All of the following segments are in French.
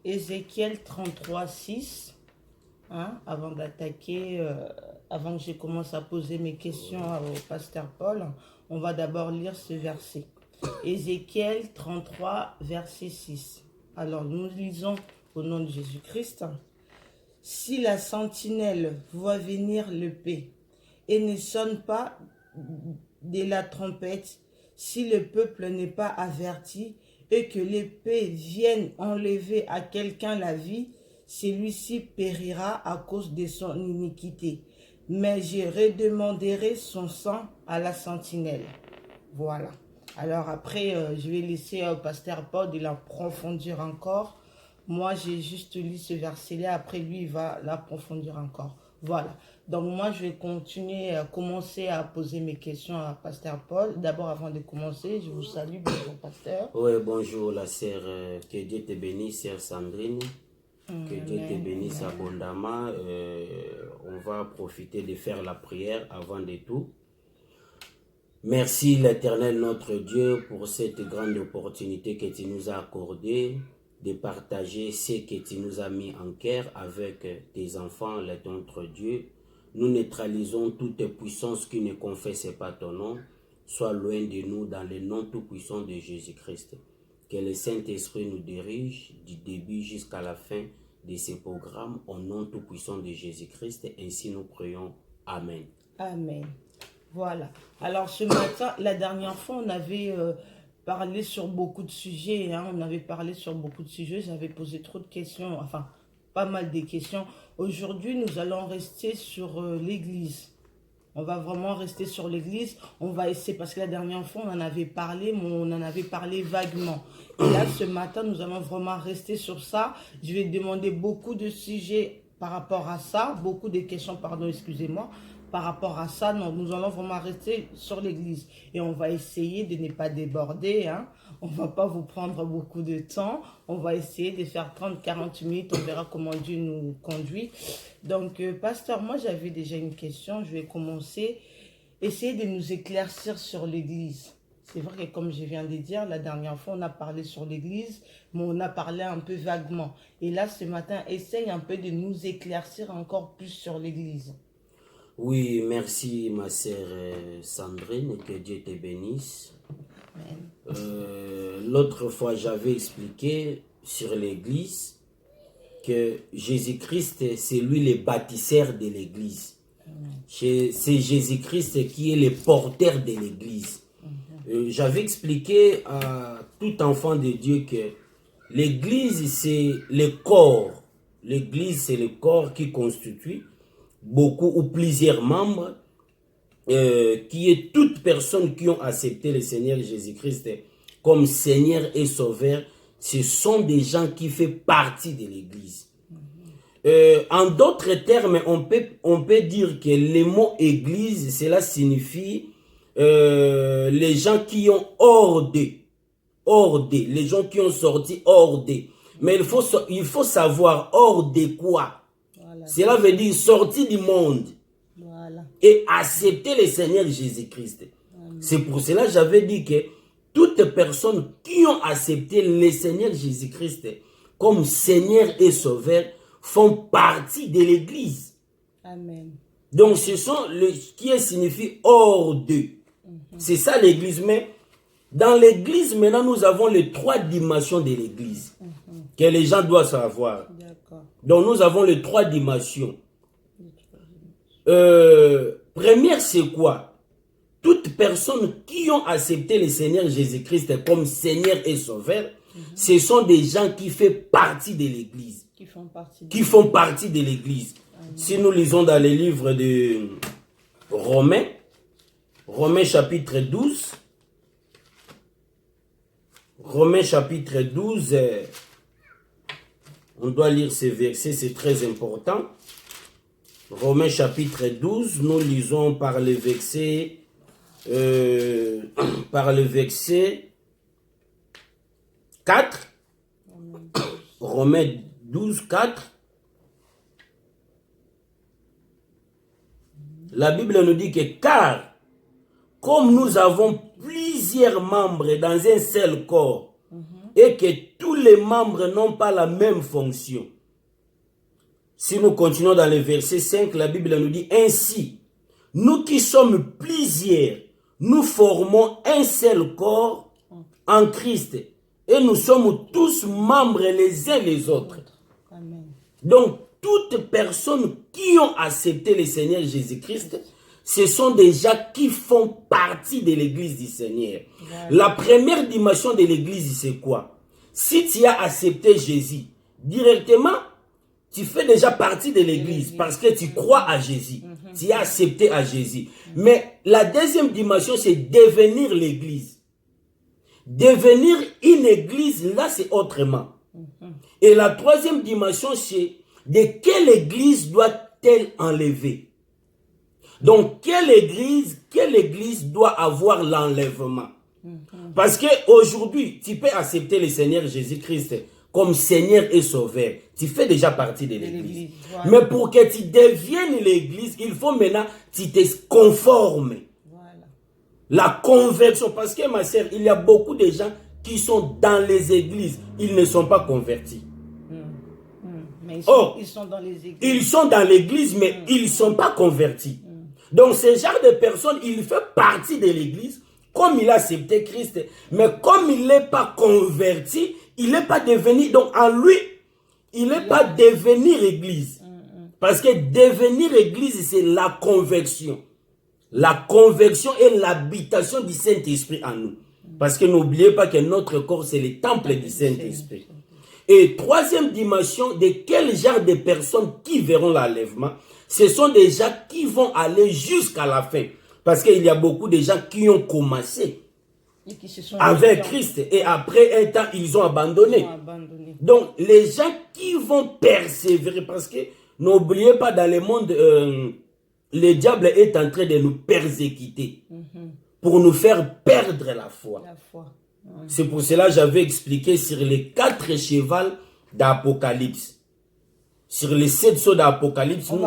Ézéchiel 33, 6. Hein, avant d'attaquer, avant que je commence à poser mes questions au pasteur Paul, on va d'abord lire ce verset. Ézéchiel 33, verset 6. Alors, nous lisons au nom de Jésus-Christ. Si la sentinelle voit venir l'épée et ne sonne pas de la trompette, si le peuple n'est pas averti et que l'épée vienne enlever à quelqu'un la vie, celui-ci périra à cause de son iniquité. Mais je redemanderai son sang à la sentinelle. Voilà. Alors après, je vais laisser au pasteur Paul de l'approfondir encore. Moi, j'ai juste lu ce verset-là. Après, lui, il va l'approfondir encore. Voilà. Donc, moi, je vais continuer à commencer à poser mes questions à pasteur Paul. D'abord, avant de commencer, je vous salue. Bonjour, pasteur. Oui, bonjour, la sœur. Que Dieu te bénisse, sœur Sandrine. Que Dieu te bénisse abondamment. On va profiter de faire la prière avant de tout. Merci l'Éternel notre Dieu pour cette grande opportunité que tu nous as accordée de partager ce que tu nous as mis en cœur avec tes enfants, notre Dieu. Nous neutralisons toute puissance qui ne confesse pas ton nom. Sois loin de nous dans le nom tout-puissant de Jésus-Christ. Que le Saint-Esprit nous dirige du début jusqu'à la fin de ce programme au nom tout-puissant de Jésus-Christ. Ainsi nous prions. Amen. Amen. Voilà. Alors ce matin, la dernière fois, on avait parlé sur beaucoup de sujets. Hein. On avait parlé sur beaucoup de sujets. J'avais posé trop de questions, enfin, pas mal de questions. Aujourd'hui, nous allons rester sur l'Église. On va vraiment rester sur l'Église. On va essayer, parce que la dernière fois, on en avait parlé, mais on en avait parlé vaguement. Et là, ce matin, nous allons vraiment rester sur ça. Je vais demander beaucoup de sujets par rapport à ça. Beaucoup de questions, pardon, excusez-moi. Par rapport à ça, nous allons vraiment rester sur l'Église. Et on va essayer de ne pas déborder. Hein. On ne va pas vous prendre beaucoup de temps. On va essayer de faire 30-40 minutes. On verra comment Dieu nous conduit. Donc, pasteur, moi, j'avais déjà une question. Je vais commencer. Essayez de nous éclaircir sur l'Église. C'est vrai que, comme je viens de dire, la dernière fois, on a parlé sur l'Église, mais on a parlé un peu vaguement. Et là, ce matin, essaye un peu de nous éclaircir encore plus sur l'Église. Oui, merci ma sœur Sandrine, que Dieu te bénisse. L'autre fois, j'avais expliqué sur l'Église que Jésus-Christ, c'est lui le bâtisseur de l'Église. C'est Jésus-Christ qui est le porteur de l'Église. J'avais expliqué à tout enfant de Dieu que l'Église, c'est le corps. L'Église, c'est le corps qui constitue beaucoup ou plusieurs membres, qui est toute personne qui ont accepté le Seigneur Jésus-Christ comme Seigneur et Sauveur. Ce sont des gens qui font partie de l'Église. En d'autres termes, on peut dire que le mot Église, cela signifie les gens qui ont hors d'eux, les gens qui ont sorti hors d'eux. Mais il faut savoir hors de quoi. Voilà. Cela veut dire sortir du monde. Voilà. Et accepter le Seigneur Jésus-Christ. C'est pour cela que j'avais dit que toutes personnes qui ont accepté le Seigneur Jésus-Christ comme Seigneur et Sauveur font partie de l'Église. Amen. Donc ce sont ce qui signifie hors d'eux. C'est ça l'Église. Mais dans l'Église, maintenant, nous avons les 3 dimensions de l'Église que les gens doivent savoir. Donc nous avons les 3 dimensions. Première, c'est quoi? Toutes personnes qui ont accepté le Seigneur Jésus-Christ comme Seigneur et Sauveur, ce sont des gens qui font partie de l'Église. Qui font partie de l'Église. Si nous lisons dans les livres de Romains, Romains chapitre 12, Romains chapitre 12, on doit lire ces versets, c'est très important. Romains chapitre 12, nous lisons par le verset 4. Romains 12, 4. La Bible nous dit que car, comme nous avons plusieurs membres dans un seul corps, et que tous les membres n'ont pas la même fonction. Si nous continuons dans le verset 5, la Bible nous dit ainsi, nous qui sommes plusieurs, nous formons un seul corps en Christ et nous sommes tous membres les uns les autres. Amen. Donc, toutes personnes qui ont accepté le Seigneur Jésus-Christ, ce sont des gens qui font partie de l'église du Seigneur. Voilà. La première dimension de l'église, c'est quoi? Si tu as accepté Jésus, directement, tu fais déjà partie de l'église parce que tu crois à Jésus. Tu as accepté à Jésus. Mais la deuxième dimension, c'est devenir l'église. Devenir une église, là, c'est autrement. Et la troisième dimension, c'est de quelle église doit-elle enlever? Donc, quelle église doit avoir l'enlèvement? Parce qu'aujourd'hui, tu peux accepter le Seigneur Jésus-Christ comme Seigneur et Sauveur. Tu fais déjà partie de l'église. Voilà. Mais pour que tu deviennes l'église, il faut maintenant que tu te conformes. Voilà. La conversion. Parce que ma sœur, il y a beaucoup de gens qui sont dans les églises. Ils ne sont pas convertis. Mais ils sont dans les églises. Ils sont dans l'église, mais ils ne sont pas convertis. Donc, ce genre de personne, il fait partie de l'église, comme il a accepté Christ. Mais comme il n'est pas converti, il n'est pas devenu, donc en lui, il n'est pas devenir église. Parce que devenir église, c'est la conversion. La conversion est l'habitation du Saint-Esprit en nous. Parce que n'oubliez pas que notre corps, c'est le temple du Saint-Esprit. Et troisième dimension, de quel genre de personnes qui verront l'enlèvement? Ce sont des gens qui vont aller jusqu'à la fin. Parce qu'il y a beaucoup de gens qui ont commencé avec Christ et après un temps, ils ont abandonné. Donc, les gens qui vont persévérer, parce que n'oubliez pas, dans le monde, le diable est en train de nous persécuter pour nous faire perdre la foi. C'est pour cela que j'avais expliqué sur les 4 chevaux d'Apocalypse. Sur les 7 sauts d'Apocalypse. On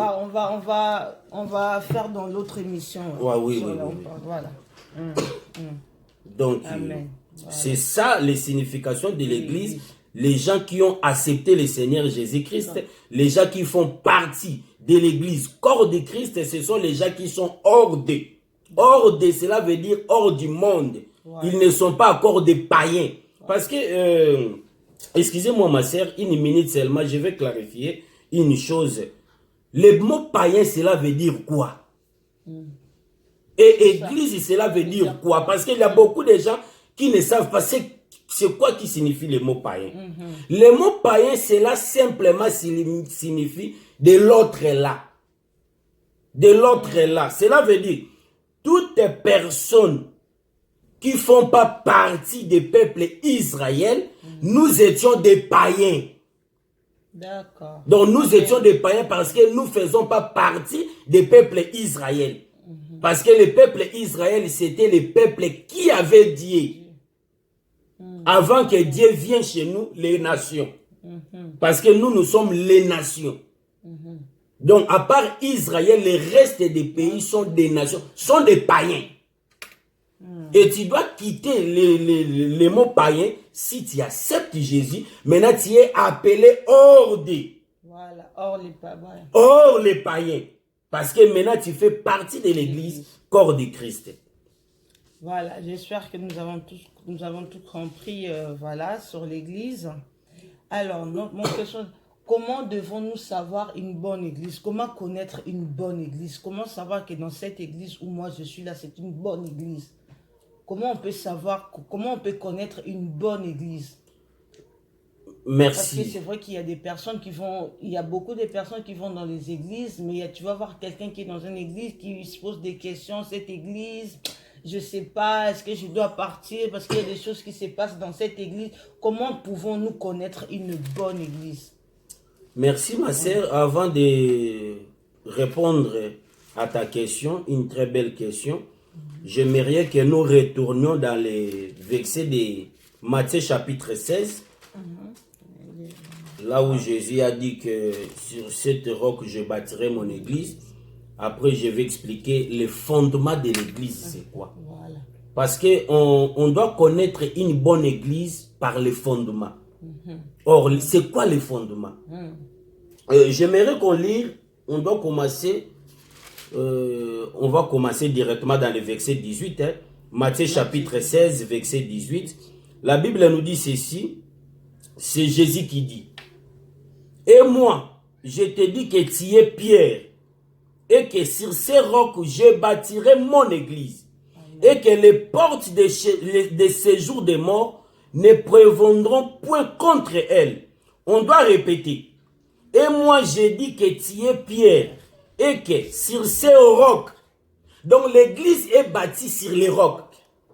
va faire dans l'autre émission. Ouais, oui. Voilà. Donc, c'est ça les significations de l'église. Les gens qui ont accepté le Seigneur Jésus-Christ, les gens qui font partie de l'église, corps de Christ, ce sont les gens qui sont hors de. Hors de, cela veut dire hors du monde. Ils ne sont pas encore des païens. Parce que, excusez-moi ma sœur, une minute seulement, je vais clarifier une chose. Le mot païen, cela veut dire quoi? Et église, cela veut dire quoi? Parce qu'il y a beaucoup de gens qui ne savent pas c'est quoi qui signifie le mot païen. Le mot païen, cela simplement signifie de l'autre là. De l'autre là. Cela veut dire toutes personnes qui ne font pas partie des peuples Israël, nous étions des païens. D'accord. Donc nous étions des païens parce que nous ne faisons pas partie des peuples Israël. Parce que le peuple Israël, c'était le peuple qui avait Dieu. Avant que Dieu vienne chez nous, les nations. Parce que nous sommes les nations. Donc à part Israël, le reste des pays sont des nations, sont des païens. Et tu dois quitter les mots païens si tu acceptes Jésus. Maintenant, tu es appelé hors des. Voilà, hors les païens. Hors les païens. Parce que maintenant, tu fais partie de l'église, corps de Christ. Voilà, j'espère que nous avons tout compris voilà, sur l'église. Alors, mon question, comment devons-nous savoir une bonne église? Comment connaître une bonne église? Comment savoir que dans cette église où moi je suis là, c'est une bonne église? Comment on peut savoir, comment on peut connaître une bonne église? Merci. Parce que c'est vrai qu'il y a des personnes qui vont, il y a beaucoup de personnes qui vont dans les églises, mais tu vas voir quelqu'un qui est dans une église qui se pose des questions, cette église, je ne sais pas, est-ce que je dois partir parce qu'il y a des choses qui se passent dans cette église. Comment pouvons-nous connaître une bonne église? Merci ma sœur. Avant de répondre à ta question, une très belle question, j'aimerais que nous retournions dans les versets de Matthieu chapitre 16, là où Jésus a dit que sur cette roc je bâtirai mon église. Après je vais expliquer les fondements de l'église, c'est quoi. Voilà. Parce qu'on doit connaître une bonne église par les fondements. Or, c'est quoi les fondements? J'aimerais qu'on lise, on doit commencer, on va commencer directement dans le verset 18, hein. Matthieu chapitre 16, verset 18. La Bible nous dit ceci, c'est Jésus qui dit, « Et moi, je te dis que tu es Pierre, et que sur ces rocs, je bâtirai mon église, et que les portes de séjour des morts ne prévaudront point contre elle. » On doit répéter. « Et moi, je dis que tu es Pierre, et que sur ces rocs, donc l'église est bâtie sur les rocs. »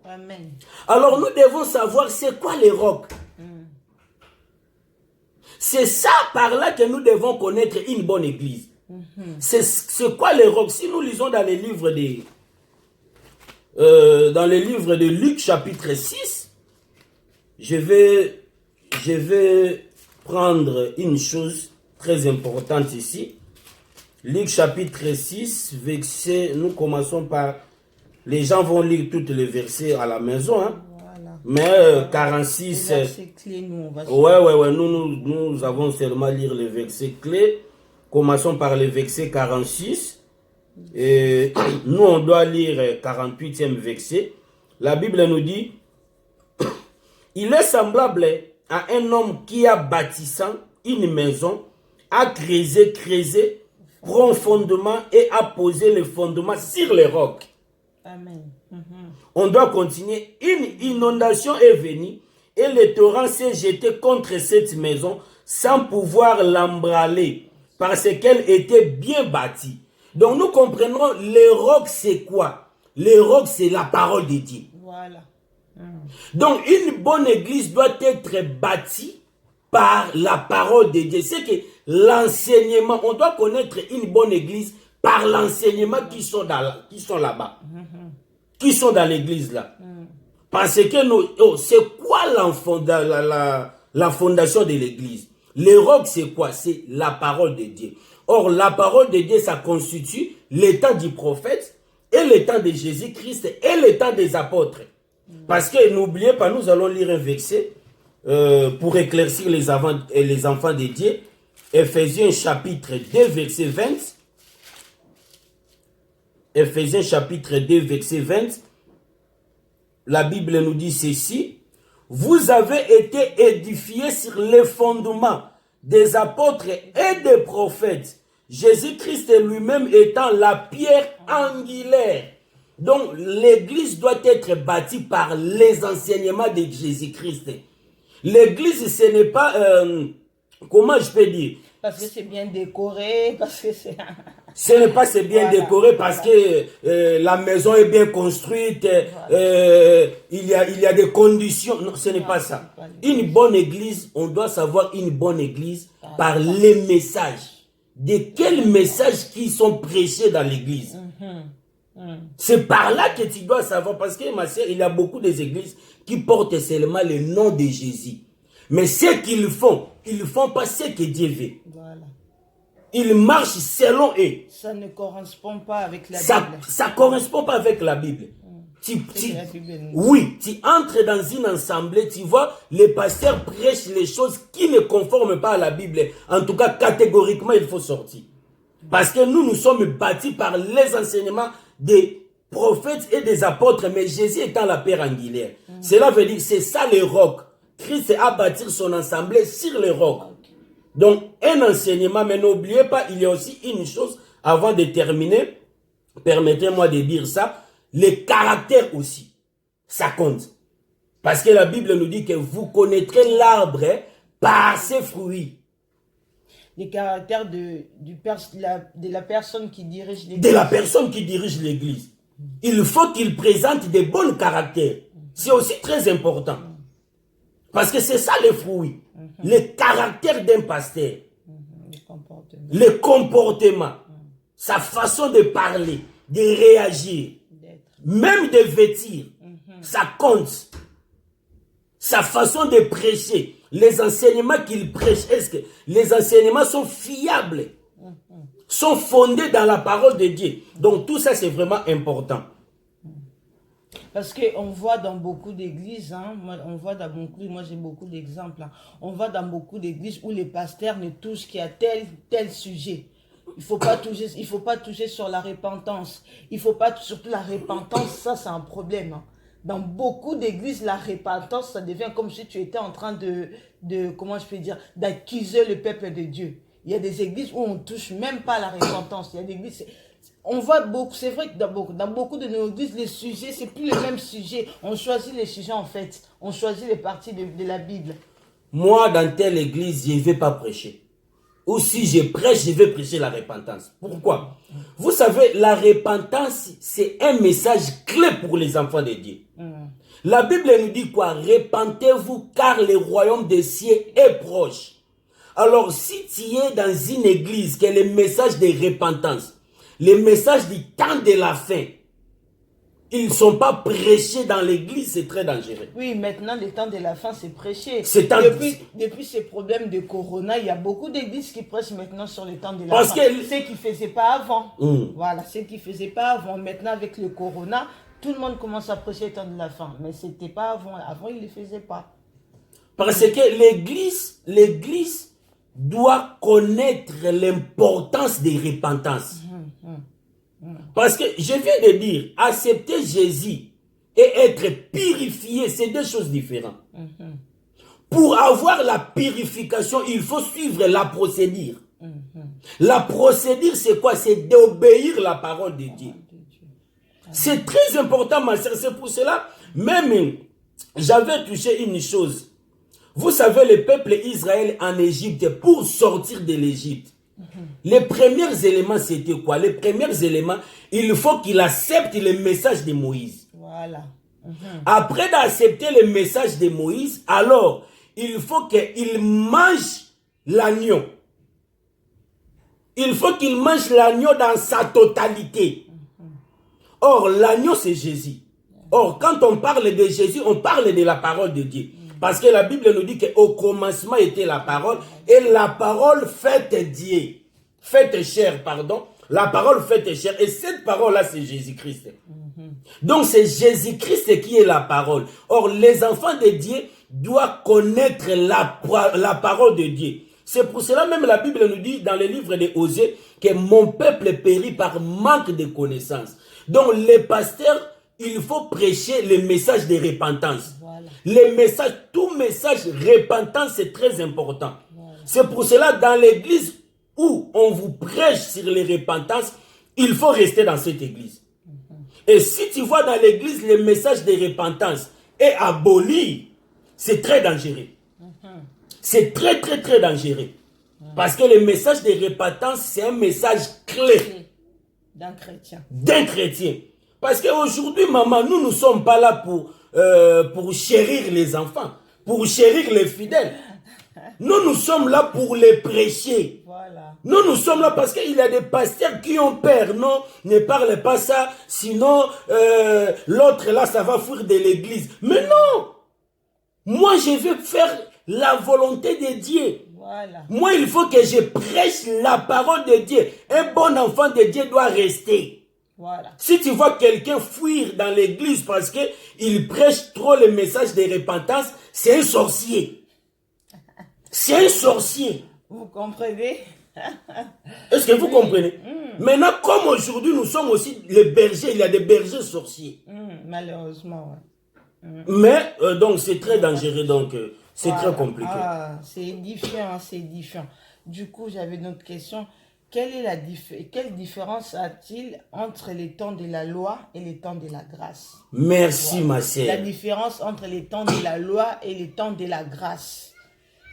Amen. Alors nous devons savoir c'est quoi les rocs. C'est ça par là que nous devons connaître une bonne église. C'est quoi les rocs? Si nous lisons dans les livres de Luc chapitre 6, je vais prendre une chose très importante ici. Luc chapitre 6, verset, nous commençons par, les gens vont lire tous les versets à la maison, hein. Voilà. Mais 46... Clés, nous, nous avons seulement lire les versets clés. Commençons par le verset 46. Et nous, on doit lire 48e verset. La Bible nous dit, il est semblable à un homme qui a bâtissant une maison, a creusé profondément et a posé le fondement sur les rocs. Amen. On doit continuer. Une inondation est venue et le torrent s'est jeté contre cette maison sans pouvoir l'embraler parce qu'elle était bien bâtie. Donc nous comprenons, les rocs c'est quoi? Les rocs c'est la parole de Dieu. Voilà. Donc une bonne église doit être bâtie par la parole de Dieu. C'est que l'enseignement, on doit connaître une bonne église par l'enseignement qui sont là-bas. Qui sont dans l'église là. Parce que c'est quoi la fondation de l'église? Les rocs c'est quoi? C'est la parole de Dieu. Or la parole de Dieu ça constitue l'état du prophète et l'état de Jésus-Christ et l'état des apôtres. Parce que n'oubliez pas, nous allons lire un verset pour éclaircir les enfants de Dieu. Ephésiens chapitre 2 verset 20. Ephésiens chapitre 2 verset 20. La Bible nous dit ceci. Vous avez été édifiés sur les fondements des apôtres et des prophètes. Jésus-Christ lui-même étant la pierre angulaire. Donc l'église doit être bâtie par les enseignements de Jésus-Christ. L'église ce n'est pas... comment je peux dire? Parce que c'est bien décoré, parce que c'est... Ce n'est pas c'est bien décoré parce que la maison est bien construite, il y a des conditions. Non, ce n'est pas ça. Une bonne église, on doit savoir une bonne église par les messages. De quels messages qui sont prêchés dans l'église. C'est par là que tu dois savoir, parce que ma soeur, il y a beaucoup d'églises qui portent seulement le nom de Jésus. Mais ce qu'ils font pas ce que Dieu veut. Voilà. Ils marchent selon eux. Ça ne correspond pas avec la Bible. Ça correspond pas avec la Bible. Oui, tu entres dans une assemblée, tu vois, les pasteurs prêchent les choses qui ne conforment pas à la Bible. En tout cas, catégoriquement, il faut sortir. Parce que nous sommes bâtis par les enseignements des prophètes et des apôtres, mais Jésus étant la pierre angulaire. Cela veut dire, c'est ça les rocs. Christ a bâti son assemblée sur les rocs. Donc, un enseignement, mais n'oubliez pas, il y a aussi une chose, avant de terminer, permettez-moi de dire ça, les caractères aussi, ça compte. Parce que la Bible nous dit que vous connaîtrez l'arbre par ses fruits. Les caractères de la personne qui dirige l'église. De la personne qui dirige l'église. Il faut qu'il présente des bons caractères. C'est aussi très important. Parce que c'est ça les fruits. Les caractères d'un pasteur. Les comportements. Sa façon de parler, de réagir. Même de vêtir. Ça compte. Sa façon de prêcher. Les enseignements qu'il prêche. Est-ce que les enseignements sont fiables? Sont fondés dans la parole de Dieu. Donc tout ça c'est vraiment important. Parce qu'on voit dans beaucoup d'églises, hein, moi j'ai beaucoup d'exemples, hein, on voit dans beaucoup d'églises où les pasteurs ne touchent qu'à tel sujet. Il faut pas toucher sur la repentance. Il faut pas, surtout la repentance, ça c'est un problème. Hein. Dans beaucoup d'églises, la repentance, ça devient comme si tu étais en train comment je peux dire, d'accuser le peuple de Dieu. Il y a des églises où on touche même pas à la repentance. Il y a des églises, on voit beaucoup, c'est vrai que dans beaucoup de nos églises, les sujets, c'est plus les mêmes sujets. On choisit les sujets en fait. On choisit les parties de la Bible. Moi, dans telle église, je ne vais pas prêcher. Ou si je prêche, je vais prêcher la repentance. Pourquoi? Vous savez, la repentance, c'est un message clé pour les enfants de Dieu. La Bible nous dit quoi? Repentez-vous car le royaume des cieux est proche. Alors, si tu es dans une église qui est le message de repentance, le message du temps de la fin, ils ne sont pas prêchés dans l'église, c'est très dangereux. Oui, maintenant, le temps de la fin, c'est prêché. Depuis ces problèmes de corona, il y a beaucoup d'églises qui prêchent maintenant sur le temps de la fin. Ce qu'ils ne faisaient pas avant. Voilà, ce qu'ils ne faisaient pas avant. Maintenant, avec le corona, tout le monde commence à prêcher le temps de la fin. Mais ce n'était pas avant. Avant, ils ne le faisaient pas. Parce que l'église doit connaître l'importance des repentances. Parce que je viens de dire, accepter Jésus et être purifié, c'est deux choses différentes. Pour avoir la purification, il faut suivre la procédure. La procédure, c'est quoi? C'est d'obéir la parole de Dieu. C'est très important, ma soeur. C'est pour cela, même, j'avais touché une chose. Vous savez, le peuple Israël en Égypte, pour sortir de l'Égypte, les premiers éléments, c'était quoi? Les premiers éléments, il faut qu'il accepte le message de Moïse. Voilà. Après d'accepter le message de Moïse, alors, il faut qu'il mange l'agneau. Il faut qu'il mange l'agneau dans sa totalité. Or, l'agneau, c'est Jésus. Or, quand on parle de Jésus, on parle de la parole de Dieu. Parce que la Bible nous dit qu'au commencement était la parole, et la parole faite Dieu. Faite chair, pardon. La parole faite chair. Et cette parole-là, c'est Jésus-Christ. Donc, c'est Jésus-Christ qui est la parole. Or, les enfants de Dieu doivent connaître la parole de Dieu. C'est pour cela même la Bible nous dit dans le livre de Osée que mon peuple périt par manque de connaissances. Donc, les pasteurs, il faut prêcher le message de repentance. Voilà. Tout message repentant, c'est très important. Voilà. C'est pour cela, dans l'église où on vous prêche sur les repentances, il faut rester dans cette église. Et si tu vois dans l'église le message de repentance est aboli, c'est très dangereux. C'est très, très, très dangereux. Parce que le message de repentance, c'est un message clé. D'un chrétien. D'un chrétien. Parce qu'aujourd'hui, maman, nous ne sommes pas là pour chérir les enfants, pour chérir les fidèles. Nous sommes là pour les prêcher. Voilà. Nous sommes là parce qu'il y a des pasteurs qui ont peur. Non, ne parlez pas ça, sinon l'autre là, ça va fuir de l'église. Mais non! Moi, je veux faire la volonté de Dieu. Voilà. Moi, il faut que je prêche la parole de Dieu. Un bon enfant de Dieu doit rester. Voilà. Si tu vois quelqu'un fuir dans l'église parce qu'il prêche trop le message de repentance, c'est un sorcier. C'est un sorcier. Vous comprenez? Est-ce que vous comprenez? Maintenant, comme aujourd'hui, nous sommes aussi les bergers, il y a des bergers sorciers. Malheureusement, ouais. Mais, donc, c'est très dangereux, donc, c'est très compliqué. Ah, c'est différent, c'est différent. Du coup, j'avais une autre question. Quelle différence a-t-il entre les temps de la loi et les temps de la grâce? Merci, ma sœur. La différence entre les temps de la loi et les temps de la grâce.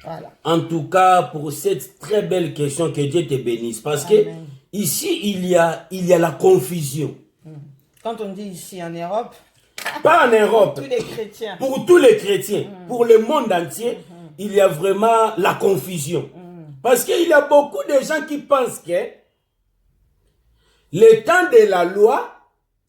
Voilà. En tout cas, pour cette très belle question, que Dieu te bénisse. Parce que ici, il y a la confusion. Quand on dit ici en Europe, pas en Europe. Pour tous les chrétiens. Pour tous les chrétiens. Pour le monde entier, il y a vraiment la confusion. Parce qu'il y a beaucoup de gens qui pensent que le temps de la loi,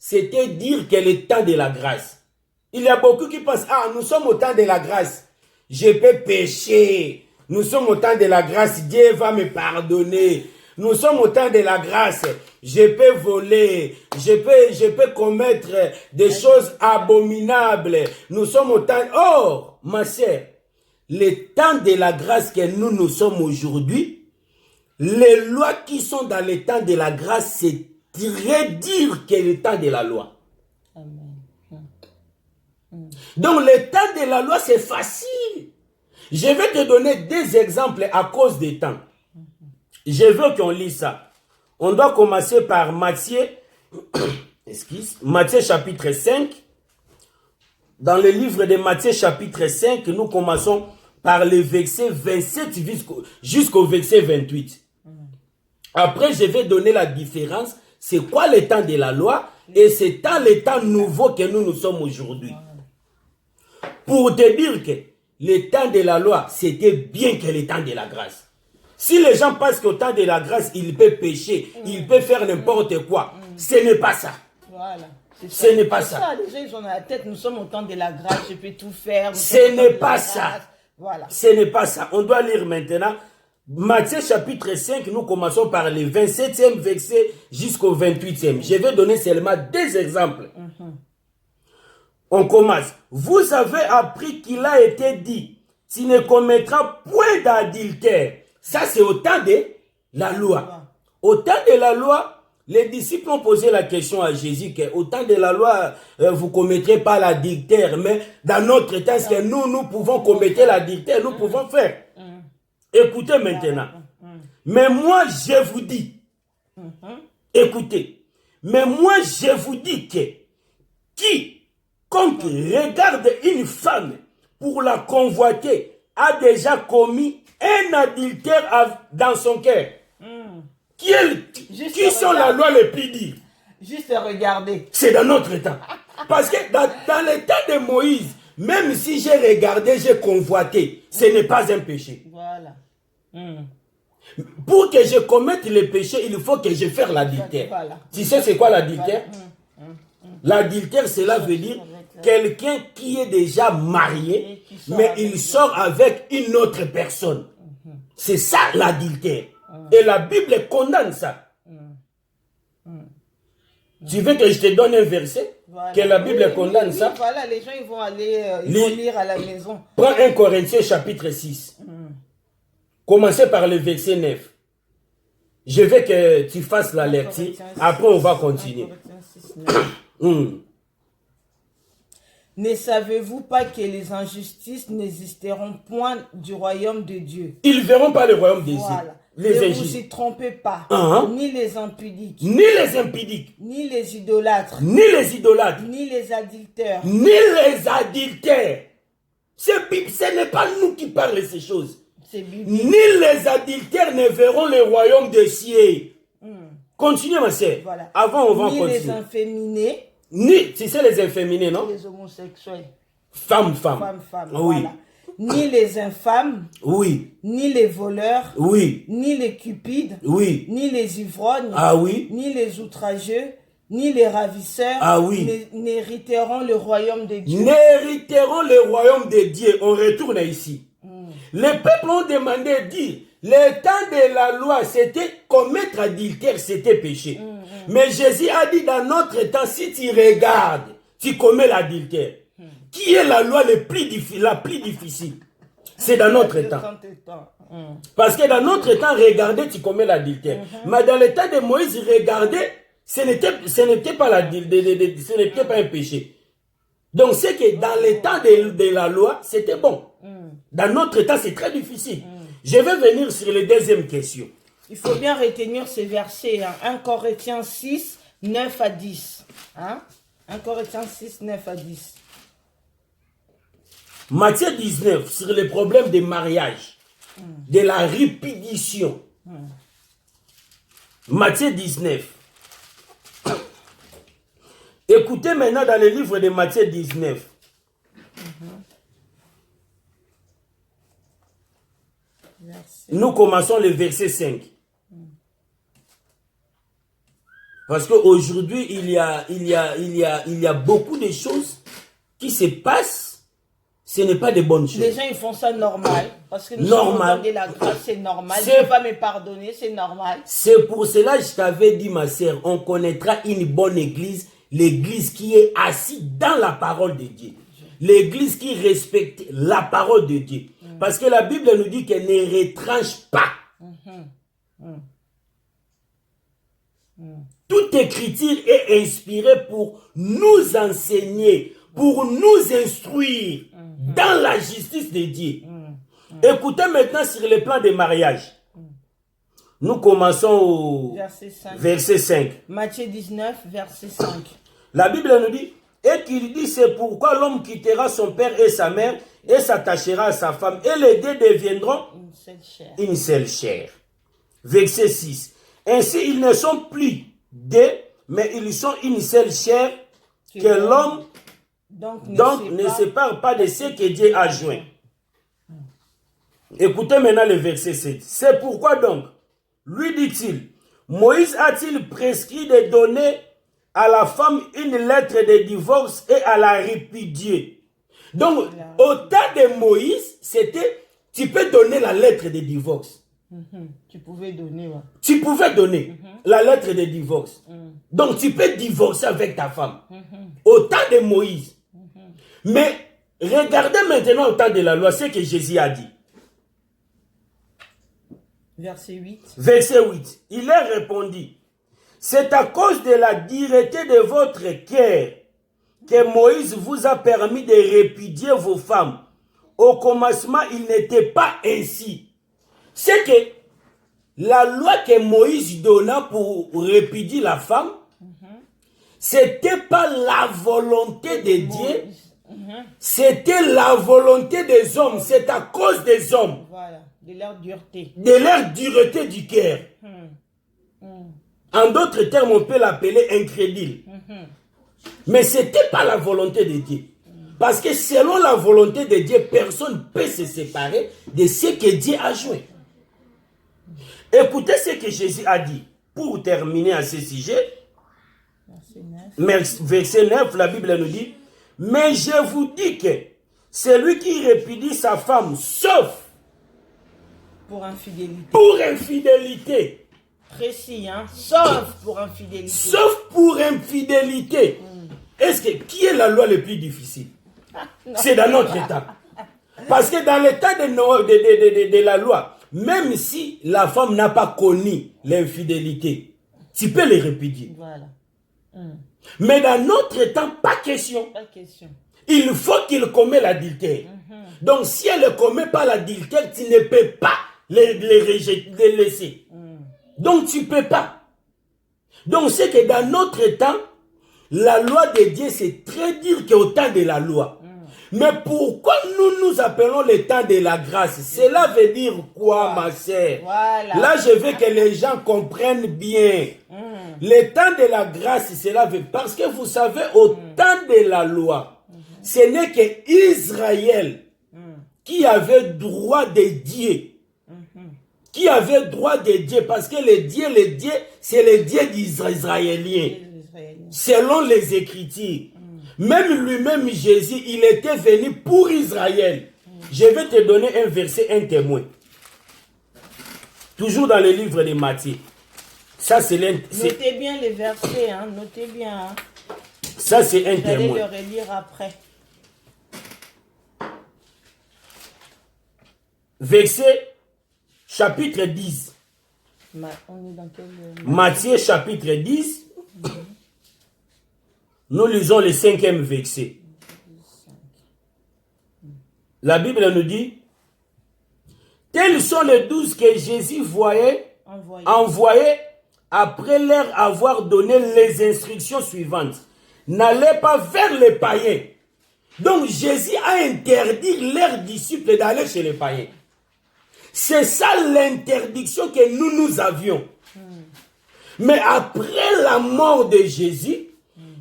c'était dire que le temps de la grâce. Il y a beaucoup qui pensent, nous sommes au temps de la grâce. Je peux pécher. Nous sommes au temps de la grâce. Dieu va me pardonner. Nous sommes au temps de la grâce. Je peux voler, je peux commettre des choses abominables. Nous sommes au temps... Or, ma sœur, le temps de la grâce que nous sommes aujourd'hui, les lois qui sont dans le temps de la grâce, c'est très dire que le temps de la loi. Amen. Donc, le temps de la loi, c'est facile. Je vais te donner des exemples à cause des temps. Je veux qu'on lise ça. On doit commencer par Matthieu, Matthieu chapitre 5. Dans le livre de Matthieu chapitre 5, nous commençons par le verset 27 jusqu'au verset 28. Après, je vais donner la différence. C'est quoi le temps de la loi et c'est dans le temps nouveau que nous sommes aujourd'hui. Pour te dire que le temps de la loi, c'était bien que le temps de la grâce. Si les gens pensent qu'au temps de la grâce, ils peuvent pécher, ils peuvent faire n'importe quoi, ce n'est pas ça. Voilà. Ce n'est pas ça. Les gens, ils ont dans la tête, nous sommes au temps de la grâce, je peux tout faire. Ce n'est pas ça. Voilà. Ce n'est pas ça. On doit lire maintenant Matthieu chapitre 5, nous commençons par le 27e verset jusqu'au 28e. Je vais donner seulement deux exemples. On commence. Vous avez appris qu'il a été dit, tu ne commettras point d'adultère. Ça, c'est au temps de la loi. Au temps de la loi, les disciples ont posé la question à Jésus qu'au temps de la loi, vous ne commettrez pas l'adultère, mais dans notre temps, est-ce que nous pouvons commettre l'adultère, nous pouvons faire. Écoutez maintenant. Mais moi, je vous dis, écoutez, mais moi, je vous dis que quiconque regarde une femme pour la convoiter a déjà commis un adultère dans son cœur. Qui sont la loi les plus dures? Juste regarder. C'est dans notre temps. Parce que dans le temps de Moïse, même si j'ai regardé, j'ai convoité, ce n'est pas un péché. Voilà. Pour que je commette le péché, il faut que je fasse l'adultère. Voilà. Tu sais c'est quoi l'adultère? L'adultère, cela veut dire quelqu'un qui est déjà marié, mais il sort avec une autre personne. C'est ça l'adultère. Et la Bible condamne ça. Tu veux que je te donne un verset? Voilà. Que la Bible condamne ça? Voilà, les gens ils vont aller lire à la maison. Prends 1 Corinthiens chapitre 6. Commencez par le verset 9. Je veux que tu fasses la lecture. Après, on va continuer. Ne savez-vous pas que les injustices n'existeront point du royaume de Dieu? Ils ne verront pas le royaume de Dieu. Voilà. Les ne injustes. vous y trompez pas, ni les impudiques, ni les impudiques, ni les idolâtres, ni les idolâtres, ni les adultères, ni les adultères. Ce n'est pas nous qui parlons de ces choses. Ni les adultères ne verront le royaume des cieux. Continuez, ma sœur. Voilà. Avant, on va continuer. Ni les inféminés. Tu sais les inféminés, non? Les homosexuels. Femmes. Oui. Voilà. Ni les infâmes. Oui. Ni les voleurs. Oui. Ni les cupides. Oui. Ni les ivrognes. Ah oui. Ni les outrageux. Ni les ravisseurs. Ah oui. N'hériteront le royaume de Dieu. N'hériteront le royaume de Dieu. On retourne ici. Les peuples ont demandé, dit, le temps de la loi, c'était commettre adultère, c'était péché. Mais Jésus a dit dans notre temps, si tu regardes, tu commets l'adultère. Qui est la loi la plus difficile? C'est dans notre temps. Parce que dans notre temps, regarder, tu commets l'adultère. Mais dans le temps de Moïse, regarder, ce n'était pas un péché. Donc c'est que dans le temps de la loi, c'était bon. Dans notre temps, c'est très difficile. Je vais venir sur la deuxième question. Il faut bien retenir ces versets. 1 Corinthiens 6, 9 à 10. 1 Corinthiens 6, 9 à 10. Matthieu 19, sur le problème des mariages, de la répétition. Matthieu 19. Écoutez maintenant dans le livre de Matthieu 19. Nous commençons le verset 5. Parce qu'aujourd'hui, il y a beaucoup de choses qui se passent ce n'est pas de bonnes choses. Les gens, ils font ça normal. Parce que nous Normal. sommes de la grâce, c'est normal. C'est- Dieu va me pardonner, c'est normal. C'est pour cela que je t'avais dit, ma sœur, on connaîtra une bonne église, l'église qui est assise dans la parole de Dieu. L'église qui respecte la parole de Dieu. Parce que la Bible nous dit qu'elle ne retranche pas. Toute écriture est inspirée pour nous enseigner, pour nous instruire dans la justice de Dieu. Écoutez maintenant sur le plan des mariages. Nous commençons au Verset 5. verset 5. Matthieu 19, verset 5. La Bible nous dit, et qu'il dit, c'est pourquoi l'homme quittera son père et sa mère et s'attachera à sa femme, et les deux deviendront Une seule chair. une seule chair. Verset 6. Ainsi, ils ne sont plus deux, mais ils sont une seule chair que l'homme Donc, ne sépare pas de ce que Dieu a joint. Écoutez maintenant le verset 7. C'est pourquoi donc, lui dit-il, Moïse a-t-il prescrit de donner à la femme une lettre de divorce et à la répudier. Donc, au temps de Moïse, c'était, tu peux donner la lettre de divorce. Tu pouvais donner, ouais. Tu pouvais donner la lettre de divorce. Donc, tu peux divorcer avec ta femme. Au temps de Moïse. Mais, regardez maintenant au temps de la loi, ce que Jésus a dit. Verset 8. Verset 8. Il leur répondit, c'est à cause de la dureté de votre cœur que Moïse vous a permis de répudier vos femmes. Au commencement, il n'était pas ainsi. C'est que la loi que Moïse donna pour répudier la femme, c'était pas la volonté de Dieu, c'était la volonté des hommes. C'est à cause des hommes. Voilà, de leur dureté. De leur dureté du cœur. En d'autres termes, on peut l'appeler incrédule. Mais ce n'était pas la volonté de Dieu. Parce que selon la volonté de Dieu, personne ne peut se séparer de ce que Dieu a joint. Écoutez ce que Jésus a dit. Pour terminer à ce sujet, verset 9, la Bible nous dit, mais je vous dis que celui qui répudie sa femme, sauf pour infidélité. Pour infidélité. Précis, hein? Sauf pour infidélité. Sauf pour infidélité. Est-ce que qui est la loi la plus difficile? C'est dans notre état. Parce que dans l'état de la loi, même si la femme n'a pas connu l'infidélité, tu peux les répudier. Voilà. Mais dans notre temps, pas question. Pas question. Il faut qu'il commet l'adultère. Donc si elle ne commet pas l'adultère, tu ne peux pas les laisser. Donc tu ne peux pas. Donc c'est que dans notre temps, la loi de Dieu, c'est très dur qu'au temps de la loi. Mais pourquoi nous appelons le temps de la grâce? Cela veut dire quoi, ma sœur? Voilà. Là, je veux que les gens comprennent bien. Le temps de la grâce, cela veut... Parce que vous savez, au temps de la loi, ce n'est que Israël qui avait droit de Dieu. Qui avait droit de Dieu. Parce que le Dieu, c'est le Dieu des Israéliens. Selon les Écritures. Même lui-même, Jésus, il était venu pour Israël. Je vais te donner un verset, un témoin. Toujours dans le livre de Matthieu. Ça, c'est Notez bien les versets, hein. Notez bien. Hein. Ça, c'est un témoin. Vous allez témoin. le relire après. Verset, chapitre 10. On est dans quel... Matthieu, chapitre 10. Nous lisons le 5e verset. La Bible nous dit, tels sont les 12 que Jésus envoyés après leur avoir donné les instructions suivantes. N'allez pas vers les païens. Donc Jésus a interdit leurs disciples d'aller chez les païens. C'est ça l'interdiction que nous avions. Mais après la mort de Jésus,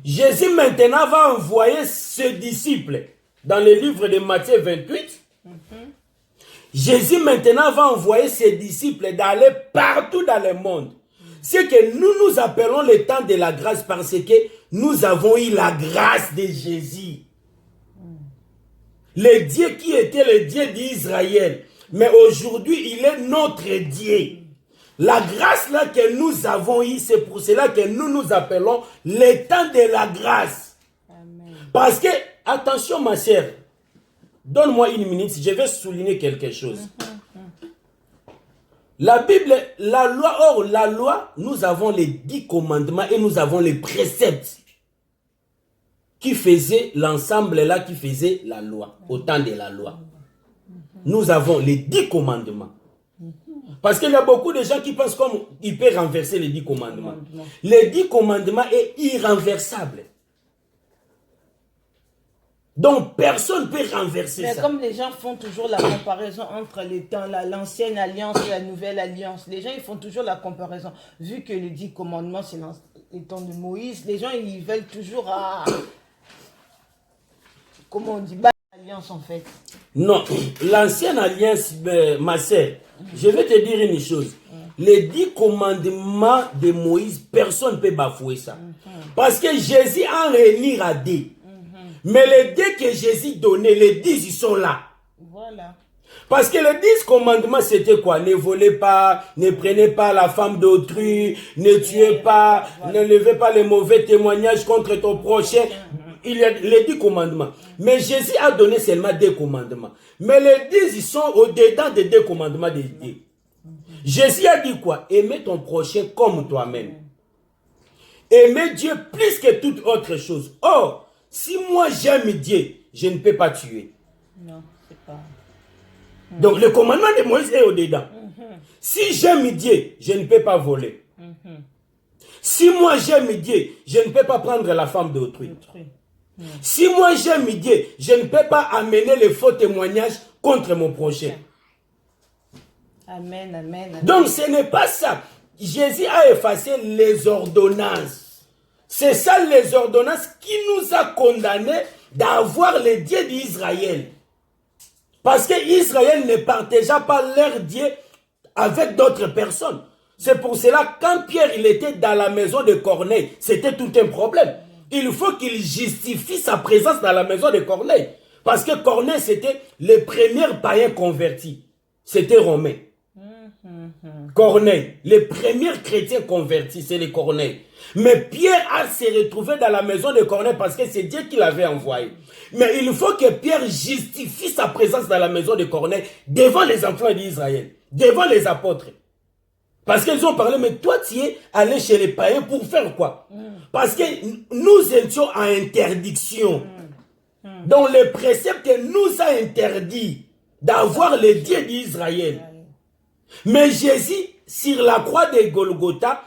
Jésus maintenant va envoyer ses disciples. Dans le livre de Matthieu 28, Jésus maintenant va envoyer ses disciples d'aller partout dans le monde. C'est que nous appelons le temps de la grâce parce que nous avons eu la grâce de Jésus. Le Dieu qui était le Dieu d'Israël. Mais aujourd'hui, il est notre Dieu. La grâce là que nous avons eue, c'est pour cela que nous appelons le temps de la grâce. Amen. Parce que, attention ma sœur, donne-moi une minute, je vais souligner quelque chose. La Bible, la loi, nous avons les 10 commandements et nous avons les préceptes qui faisaient l'ensemble là, qui faisait la loi, au temps de la loi. Nous avons les 10 commandements. Parce qu'il y a beaucoup de gens qui pensent qu'ils peuvent renverser les 10 commandements. Les 10 commandements est irrenversable. Donc, personne ne peut renverser ça. Mais comme les gens font toujours la comparaison entre les temps, l'ancienne alliance et la nouvelle alliance, les gens ils font toujours la comparaison. Vu que les 10 commandements, c'est les temps de Moïse, les gens ils veulent toujours comment on dit, l'alliance en fait. Non, l'ancienne alliance, ma sœur, je vais te dire une chose. Les 10 commandements de Moïse, personne ne peut bafouer ça. Parce que Jésus en réunit à 10. Mais les 10 que Jésus donnait, les 10 ils sont là. Voilà. Parce que les 10 commandements c'était quoi? Ne volez pas, ne prenez pas la femme d'autrui, ne tuez pas, ne levez pas les mauvais témoignages contre ton prochain. Il y a les 10 commandements. Mais Jésus a donné seulement 2 commandements. Mais les 10 ils sont au-dedans des 2 commandements de Dieu. Jésus a dit quoi? Aimer ton prochain comme toi-même. Aimer Dieu plus que toute autre chose. Or, si moi j'aime Dieu, je ne peux pas tuer. Non, c'est pas. Donc le commandement de Moïse est au-dedans. Si j'aime Dieu, je ne peux pas voler. Si moi j'aime Dieu, je ne peux pas prendre la femme d'autrui. Si moi j'aime Dieu, je ne peux pas amener les faux témoignages contre mon prochain. Amen, amen, amen. Donc ce n'est pas ça. Jésus a effacé les ordonnances. C'est ça les ordonnances qui nous a condamnés d'avoir le Dieu d'Israël. Parce que Israël ne partagea pas leur Dieu avec d'autres personnes. C'est pour cela quand Pierre il était dans la maison de Corneille, c'était tout un problème. Il faut qu'il justifie sa présence dans la maison de Corneille. Parce que Corneille c'était le premier païen converti. C'était romain. Corneille, les premiers chrétiens convertis, c'est les Corneilles. Mais Pierre a se retrouvé dans la maison de Corneille parce que c'est Dieu qui l'avait envoyé. Mais il faut que Pierre justifie sa présence dans la maison de Corneille devant les enfants d'Israël, devant les apôtres. Parce qu'ils ont parlé, mais toi tu es allé chez les païens pour faire quoi? Parce que nous étions en interdiction. Donc le précepte nous a interdit d'avoir le Dieu d'Israël. Mais Jésus, sur la croix de Golgotha,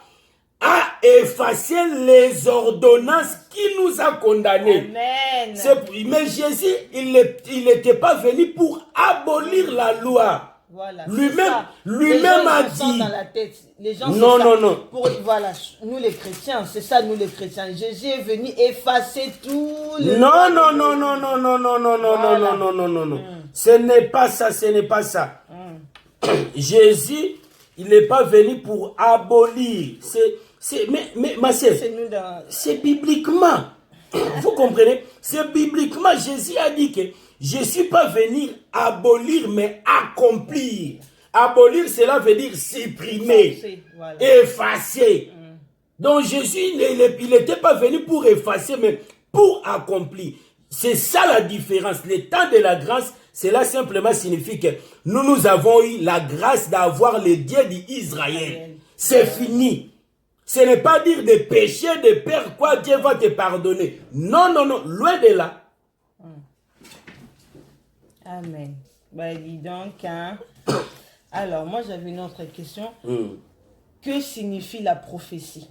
a effacé les ordonnances qui nous a condamnés. Amen. Mais Jésus, il n'était pas venu pour abolir la loi. Voilà, lui-même a dit. Dans la tête. Les gens, non, non, non. Voilà, nous les chrétiens, c'est ça, nous les chrétiens. Jésus est venu effacer tout le. Non, non, non, non, non, non, non, non, non, non, non, non, non, non, non. Ce n'est pas ça, ce n'est pas ça. Jésus, il n'est pas venu pour abolir. Mais ma sœur, c'est bibliquement. Vous comprenez? C'est bibliquement. Jésus a dit que je ne suis pas venu abolir, mais accomplir. Abolir, cela veut dire supprimer, effacer. Donc Jésus, il n'était pas venu pour effacer, mais pour accomplir. C'est ça la différence. Le temps de la grâce, cela simplement signifie que nous avons eu la grâce d'avoir le Dieu d'Israël. C'est fini. Ce n'est pas dire de péché, de perdre quoi, Dieu va te pardonner. Non, non, non, loin de là. Amen. Bah, dis donc, hein. Alors, moi j'avais une autre question. Que signifie la prophétie?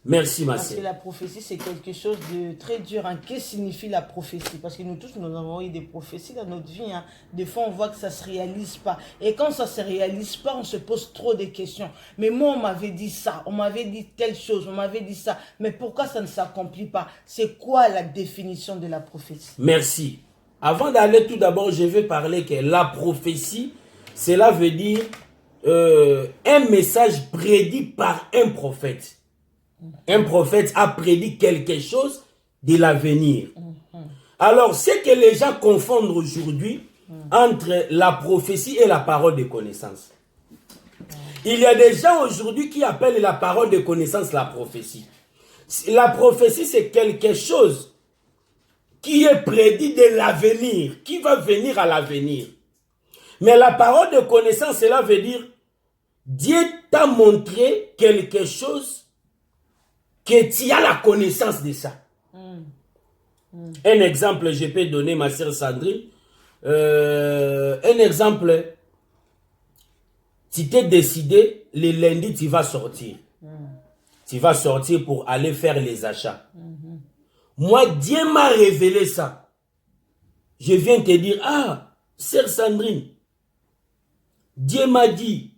Merci, ma Parce sœur. que la prophétie, c'est quelque chose de très dur. Hein. Que signifie la prophétie? Parce que nous tous, nous avons eu des prophéties dans notre vie. Hein. Des fois, on voit que ça ne se réalise pas. Et quand ça ne se réalise pas, on se pose trop de questions. Mais moi, on m'avait dit ça. On m'avait dit telle chose. On m'avait dit ça. Mais pourquoi ça ne s'accomplit pas? C'est quoi la définition de la prophétie? Merci. Avant d'aller tout d'abord, je vais parler que la prophétie, cela veut dire un message prédit par un prophète. Un prophète a prédit quelque chose de l'avenir. Alors, c'est que les gens confondent aujourd'hui entre la prophétie et la parole de connaissance. Il y a des gens aujourd'hui qui appellent la parole de connaissance la prophétie. La prophétie, c'est quelque chose qui est prédit de l'avenir, qui va venir à l'avenir. Mais la parole de connaissance, cela veut dire Dieu t'a montré quelque chose que tu as la connaissance de ça. Un exemple, je peux donner ma sœur Sandrine. Un exemple, tu t'es décidé, le lundi, tu vas sortir. Tu vas sortir pour aller faire les achats. Moi, Dieu m'a révélé ça. Je viens te dire, ah, sœur Sandrine, Dieu m'a dit,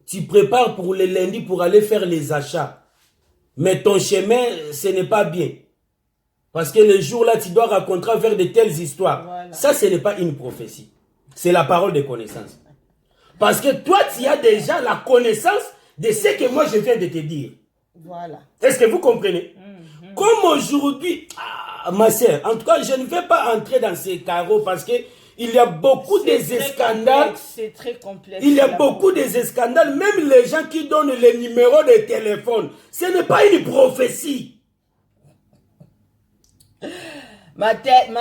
tu prépares pour le lundi pour aller faire les achats. Mais ton chemin, ce n'est pas bien. Parce que le jour-là, tu dois raconter vers de telles histoires. Voilà. Ça, ce n'est pas une prophétie. C'est la parole de connaissance. Parce que toi, tu as déjà la connaissance de ce que moi, je viens de te dire. Voilà. Est-ce que vous comprenez? Comme aujourd'hui, ma sœur, en tout cas, je ne vais pas entrer dans ces carreaux parce que il y a beaucoup de scandales. C'est très complexe. Il y a beaucoup de scandales. Même les gens qui donnent les numéros de téléphone, ce n'est pas une prophétie. Ma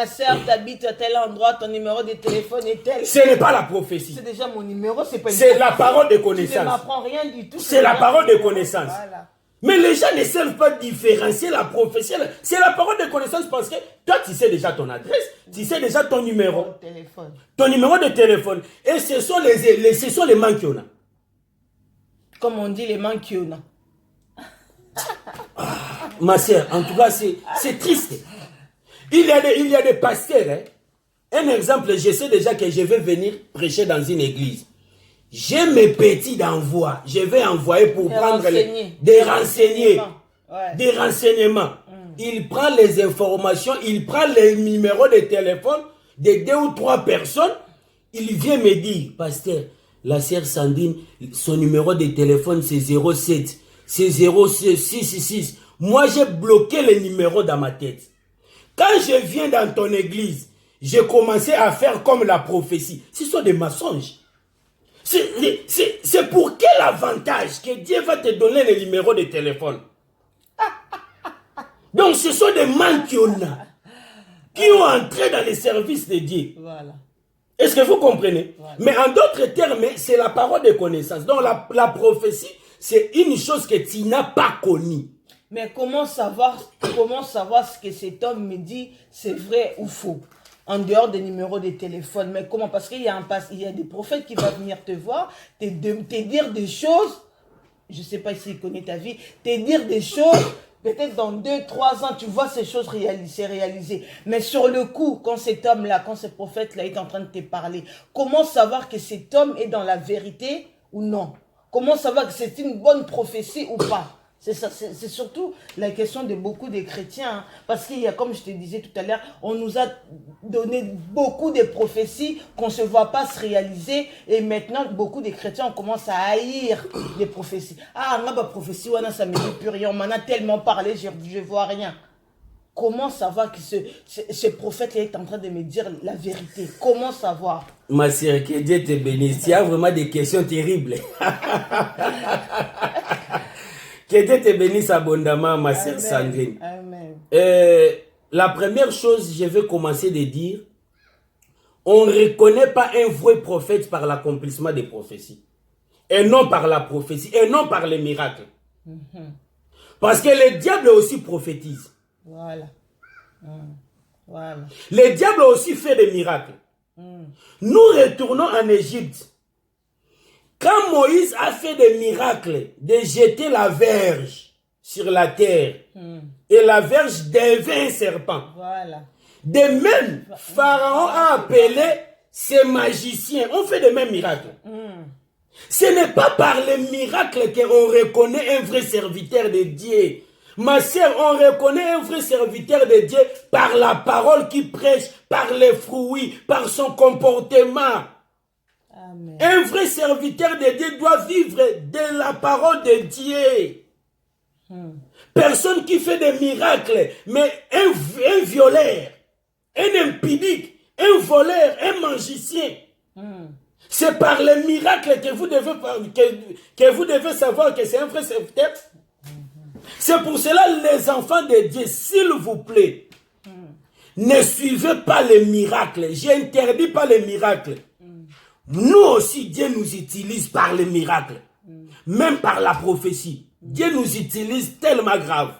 soeur, t'habites à tel endroit, ton numéro de téléphone est tel. Ce n'est pas la prophétie. C'est déjà mon numéro, c'est pas une prophétie. C'est la parole de connaissance. Tu ne m'apprends rien du tout. C'est la parole de connaissance. Voilà. Mais les gens ne savent pas différencier la prophétie. C'est la parole de connaissance parce que toi, tu sais déjà ton adresse, tu sais déjà ton numéro. Ton numéro de téléphone. Et ce sont les mains qu'il y en a. Comme on dit, les mains qu'il y en a. Ma soeur, en tout cas, c'est triste. Il y a des pasteurs. Hein. Un exemple, je sais déjà que je vais venir prêcher dans une église. J'ai mes petits d'envoi. Je vais envoyer pour prendre des renseignements. Ouais. Des renseignements. Il prend les informations, il prend les numéros de téléphone de 2 ou 3 personnes. Il vient me dire, pasteur, la sœur Sandrine, son numéro de téléphone c'est 07. C'est 0666. Moi, j'ai bloqué les numéros dans ma tête. Quand je viens dans ton église, j'ai commencé à faire comme la prophétie. Ce sont des mensonges. C'est pour quel avantage que Dieu va te donner les numéros de téléphone? Donc, ce sont des mentions qui ont entré dans les services de Dieu. Voilà. Est-ce que vous comprenez? Voilà. Mais en d'autres termes, c'est la parole de connaissance. Donc, la prophétie, c'est une chose que tu n'as pas connue. Mais comment savoir ce que cet homme me dit, c'est vrai ou faux? En dehors des numéros de téléphone. Mais comment? Parce qu'il y a des prophètes qui vont venir te voir, te dire des choses, je ne sais pas si il connaît ta vie, te dire des choses, peut-être dans 2-3 ans, tu vois ces choses réalisées. Mais sur le coup, quand cet homme-là, quand ce prophète-là est en train de te parler, comment savoir que cet homme est dans la vérité ou non? Comment savoir que c'est une bonne prophétie ou pas? C'est surtout la question de beaucoup de chrétiens. Hein, parce qu'il y a, comme je te disais tout à l'heure, on nous a donné beaucoup de prophéties qu'on ne se voit pas se réaliser. Et maintenant, beaucoup de chrétiens, on commence à haïr les prophéties. Ah, ma prophétie, ça ne me dit plus rien. On m'en a tellement parlé, je ne vois rien. Comment savoir que ce prophète est en train de me dire la vérité? Comment savoir? Ma sœur, que Dieu te bénisse. Tu as vraiment des questions terribles. Que Dieu te bénisse abondamment, ma sœur Sandrine. Amen. La première chose, je vais commencer de dire, on ne reconnaît pas un vrai prophète par l'accomplissement des prophéties. Et non par la prophétie, et non par les miracles. Parce que le diable aussi prophétise. Voilà. Voilà. Le diable aussi fait des miracles. Nous retournons en Égypte. Quand Moïse a fait des miracles, de jeter la verge sur la terre, et la verge devint un serpent. Voilà. De même, Pharaon a appelé ses magiciens. On fait de mêmes miracles. Ce n'est pas par les miracles qu'on reconnaît un vrai serviteur de Dieu. Ma sœur, on reconnaît un vrai serviteur de Dieu par la parole qu'il prêche, par les fruits, par son comportement. Amen. Un vrai serviteur de Dieu doit vivre de la parole de Dieu. Personne qui fait des miracles, mais un violeur, un impudique, un voleur, un magicien. C'est par les miracles que vous devez savoir que c'est un vrai serviteur. C'est pour cela, les enfants de Dieu, s'il vous plaît, ne suivez pas les miracles. J'interdis pas les miracles. Nous aussi, Dieu nous utilise par les miracles. Même par la prophétie. Dieu nous utilise tellement grave.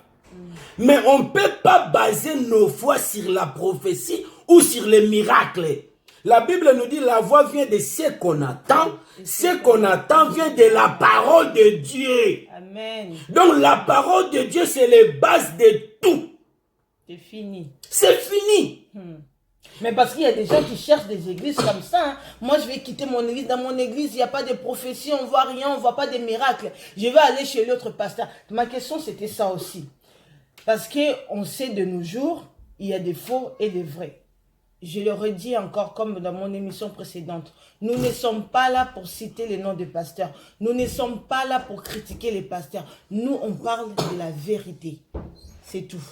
Mais on ne peut pas baser nos foi sur la prophétie ou sur les miracles. La Bible nous dit la voix vient de ce qu'on attend. Ce qu'on attend vient de la parole de Dieu. Amen. Donc la parole de Dieu, c'est les bases de tout. C'est fini. C'est fini. Mais parce qu'il y a des gens qui cherchent des églises comme ça. Hein. Moi, je vais quitter mon église. Dans mon église, il n'y a pas de prophétie, on ne voit rien, on ne voit pas de miracles. Je vais aller chez l'autre pasteur. Ma question, c'était ça aussi. Parce qu'on sait de nos jours, il y a des faux et des vrais. Je le redis encore comme dans mon émission précédente. Nous ne sommes pas là pour citer les noms des pasteurs. Nous ne sommes pas là pour critiquer les pasteurs. Nous, on parle de la vérité. C'est tout.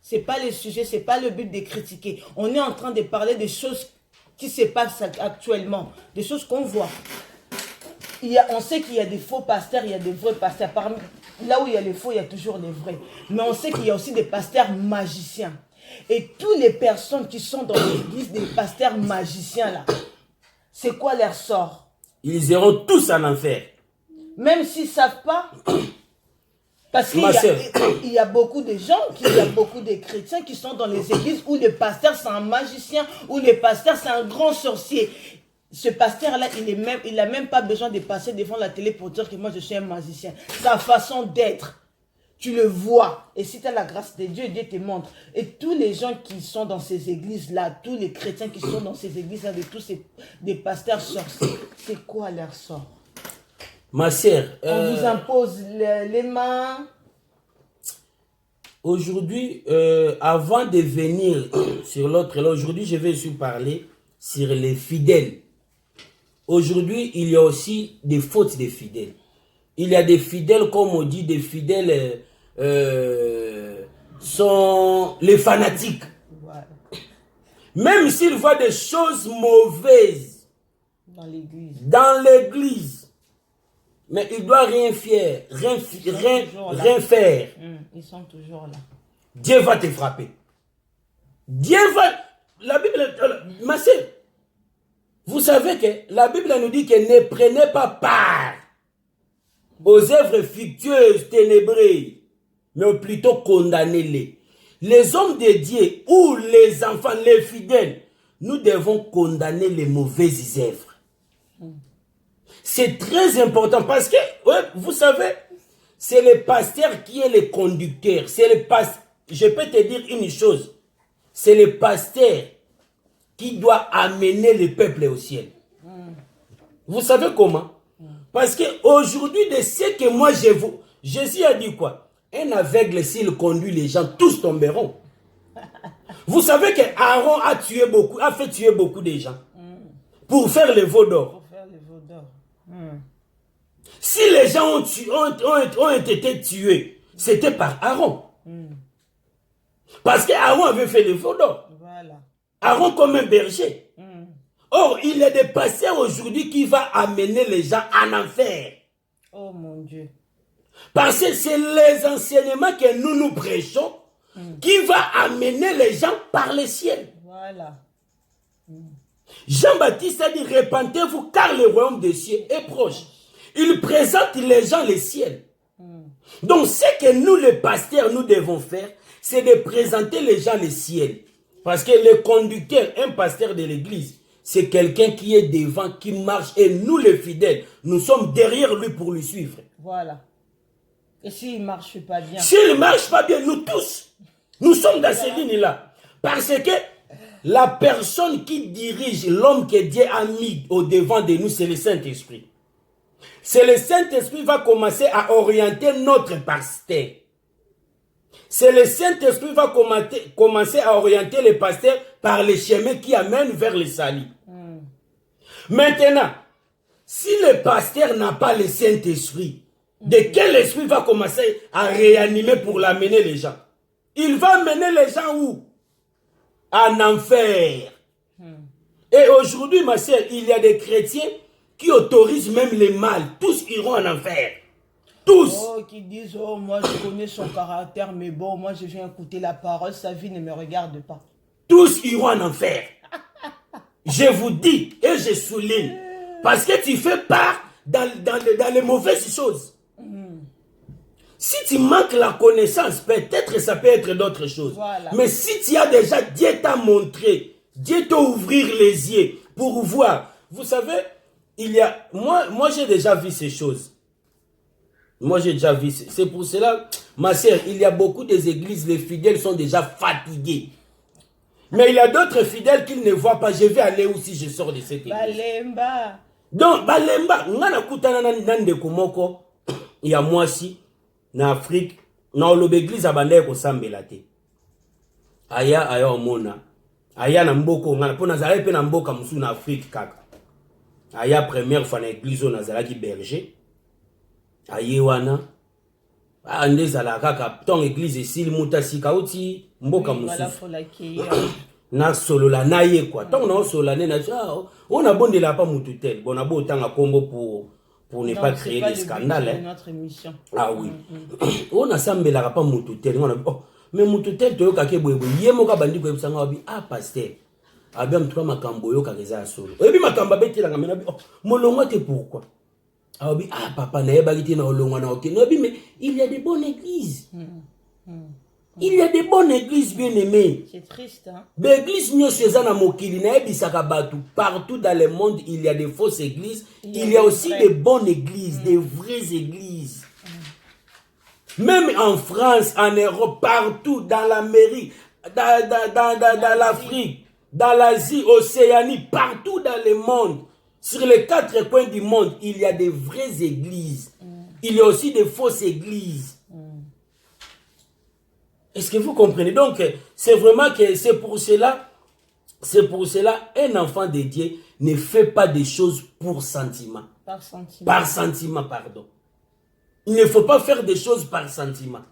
Ce n'est pas le sujet, ce n'est pas le but de critiquer. On est en train de parler des choses qui se passent actuellement, des choses qu'on voit. On sait qu'il y a des faux pasteurs, il y a des vrais pasteurs. Là où il y a les faux, il y a toujours les vrais. Mais on sait qu'il y a aussi des pasteurs magiciens. Et toutes les personnes qui sont dans l'église des pasteurs magiciens là, c'est quoi leur sort? Ils iront tous en enfer. Même s'ils ne savent pas. Parce qu'il y a beaucoup de gens, il y a beaucoup de chrétiens qui sont dans les églises où le pasteur c'est un magicien, où le pasteur c'est un grand sorcier. Ce pasteur-là, il n'a même pas besoin de passer devant la télé pour dire que moi je suis un magicien. Sa façon d'être, tu le vois. Et si tu as la grâce de Dieu, Dieu te montre. Et tous les gens qui sont dans ces églises-là, tous les chrétiens qui sont dans ces églises-là, des pasteurs sorciers, c'est quoi leur sort? Ma sœur, on vous impose les mains. Aujourd'hui, avant de venir sur l'autre, aujourd'hui je vais aussi parler sur les fidèles. Aujourd'hui, il y a aussi des fautes des fidèles. Il y a des fidèles, comme on dit, des fidèles sont les fanatiques. Voilà. Même s'ils voient des choses mauvaises dans l'église, mais il ne doit rien faire, rien faire. Ils sont toujours là. Dieu va te frapper. Dieu va... La Bible... Ma sœur, vous savez que la Bible nous dit que ne prenez pas part aux œuvres fictueuses, ténébreuses, mais plutôt condamnez-les. Les hommes de Dieu ou les enfants, les fidèles, nous devons condamner les mauvaises œuvres. C'est très important parce que, ouais, vous savez, c'est le pasteur qui est le conducteur. Je peux te dire une chose. C'est le pasteur qui doit amener le peuple au ciel. Vous savez comment? Parce qu'aujourd'hui, de ce que moi je vous... Jésus a dit quoi? Un aveugle, s'il conduit les gens, tous tomberont. Vous savez qu'Aaron a fait tuer beaucoup de gens. Pour faire le veau d'or. Si les gens ont été tués, c'était par Aaron. Parce qu'Aaron avait fait le veau d'or. Voilà. Aaron comme un berger. Or, il y a des pasteurs aujourd'hui qui vont amener les gens en enfer. Oh mon Dieu. Parce que c'est les enseignements que nous prêchons qui vont amener les gens par le ciel. Voilà. Jean-Baptiste a dit, repentez-vous car le royaume des cieux est proche. Il présente les gens le ciel. Donc, ce que nous, les pasteurs, nous devons faire, c'est de présenter les gens le ciel. Parce que le conducteur, un pasteur de l'église, c'est quelqu'un qui est devant, qui marche. Et nous, les fidèles, nous sommes derrière lui pour lui suivre. Voilà. Et s'il ne marche pas bien? S'il ne marche pas bien, nous tous, nous sommes dans ces lignes-là. Parce que la personne qui dirige l'homme que Dieu a mis au devant de nous, c'est le Saint-Esprit. C'est le Saint-Esprit qui va commencer à orienter notre pasteur. C'est le Saint-Esprit qui va commencer à orienter les pasteurs par les chemins qui amènent vers le salut. Maintenant, si le pasteur n'a pas le Saint-Esprit, de quel esprit va commencer à réanimer pour l'amener les gens? Il va mener les gens où? en enfer. Et aujourd'hui, ma sœur, il y a des chrétiens qui autorisent même les mâles. Tous iront en enfer. Tous. Oh, qui disent, oh, moi je connais son caractère, mais bon, moi je viens écouter la parole, sa vie ne me regarde pas. Tous iront en enfer. Je vous dis et je souligne. Parce que tu fais part dans les mauvaises choses. Si tu manques la connaissance, peut-être ça peut être d'autres choses. Voilà. Mais si tu as déjà, Dieu t'a montré, Dieu t'a ouvert les yeux pour voir. Vous savez, il y a... Moi j'ai déjà vu ces choses. Moi, j'ai déjà vu. C'est pour cela, ma sœur, il y a beaucoup des églises, les fidèles sont déjà fatigués. Mais il y a d'autres fidèles qui ne voient pas. Je vais aller où si je sors de cette église. Balemba. Donc, Balemba, ngana kutana nande kumoko, il y a moi si, na Afrique, na l'église abandé ko sambela te. Aya omona. Aya na mboko ngana po nazala pe na mboka musu na Afrique kaka. Aya première fois na église on nazala ki berger. Aye wana andezala kaka ton église esili muta sika uti mboka mususu na solola na ye kwa ton na solola ne na on a bondela pas mutu tel bon abo tanga kombo pour ne pas créer des scandales notre émission. Ah oui on a sambela pas mutu tel on a oh mais mutu tel to ka ke boyebo yemo ka bandi ko ebisanga obi ah pasteur abia mtwa makambo yo ka keza solo ebi makamba betela ngamena bi oh molongo te pourquoi. Ah papa na yebaki na olongwa na okeno mais il y a des bonnes églises. Il y a des bonnes églises bien aimées. C'est triste hein. L'église nyoso eza na mokili na yebisaka batu partout dans le monde il y a des fausses églises, il y a aussi des bonnes églises, des vraies églises. Même en France, en Europe, partout dans l'Amérique, dans l'Afrique, dans l'Asie, Océanie, partout dans le monde. Sur les 4 coins du monde, il y a des vraies églises. Il y a aussi des fausses églises. Est-ce que vous comprenez? Donc, c'est vraiment que c'est pour cela, un enfant de Dieu ne fait pas des choses pour sentiment. Par sentiment. Par sentiment, pardon. Il ne faut pas faire des choses par sentiment.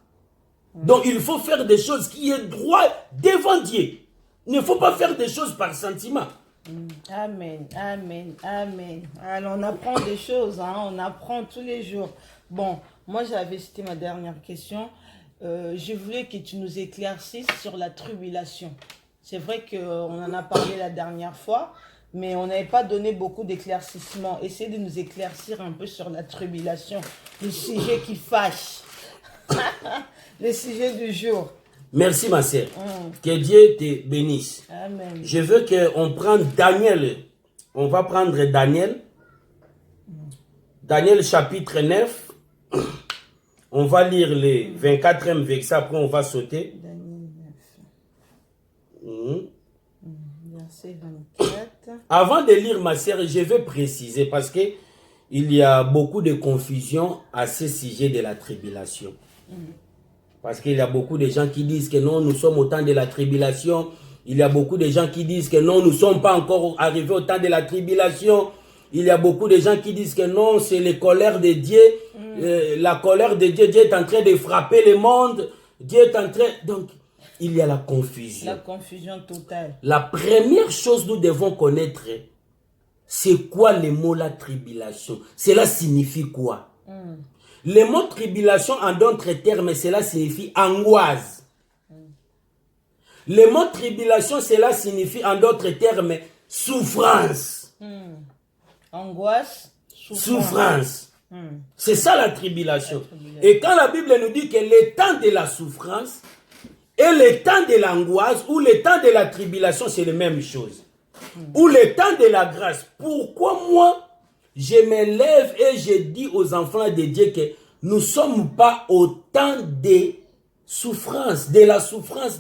Donc, il faut faire des choses qui est droit devant Dieu. Il ne faut pas faire des choses par sentiment. Amen, amen, amen. Alors, on apprend des choses, hein, on apprend tous les jours. Bon, moi j'avais, c'était ma dernière question. Je voulais que tu nous éclaircisses sur la tribulation. C'est vrai qu'on en a parlé la dernière fois, mais on n'avait pas donné beaucoup d'éclaircissements. Essayez de nous éclaircir un peu sur la tribulation, le sujet qui fâche, le sujet du jour. Merci ma sœur. Que Dieu te bénisse. Amen. Je veux qu'on prenne Daniel. On va prendre Daniel. Daniel chapitre 9. On va lire les 24e verset. Après on va sauter. Daniel 9. Verset 24. Avant de lire ma sœur, je vais préciser parce que il y a beaucoup de confusion à ce sujet de la tribulation. Parce qu'il y a beaucoup de gens qui disent que non, nous sommes au temps de la tribulation. Il y a beaucoup de gens qui disent que non, nous ne sommes pas encore arrivés au temps de la tribulation. Il y a beaucoup de gens qui disent que non, c'est la colère de Dieu. La colère de Dieu, Dieu est en train de frapper le monde. Dieu est en train... Donc, il y a la confusion. La confusion totale. La première chose que nous devons connaître, c'est quoi le mot la tribulation? Cela signifie quoi? Le mot tribulation, en d'autres termes, cela signifie angoisse. Le mot tribulation, cela signifie en d'autres termes souffrance. Angoisse, souffrance. C'est ça la tribulation. Et quand la Bible nous dit que le temps de la souffrance et le temps de l'angoisse ou le temps de la tribulation, c'est la même chose. Ou le temps de la grâce. Pourquoi moi je me lève et je dis aux enfants de Dieu que nous ne sommes pas au temps de souffrance, de la souffrance.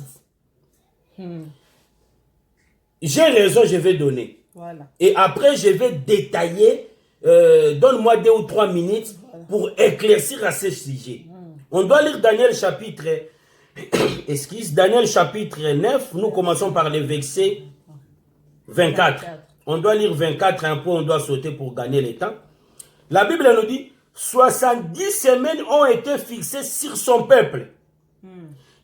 J'ai raison, je vais donner. Voilà. Et après, je vais détailler. Donne-moi 2 ou 3 minutes pour éclaircir à ce sujet. On doit lire Daniel chapitre... Daniel chapitre 9. Nous commençons par le verset 24. On doit lire 24 un peu, on doit sauter pour gagner le temps. La Bible nous dit, 70 semaines ont été fixées sur son peuple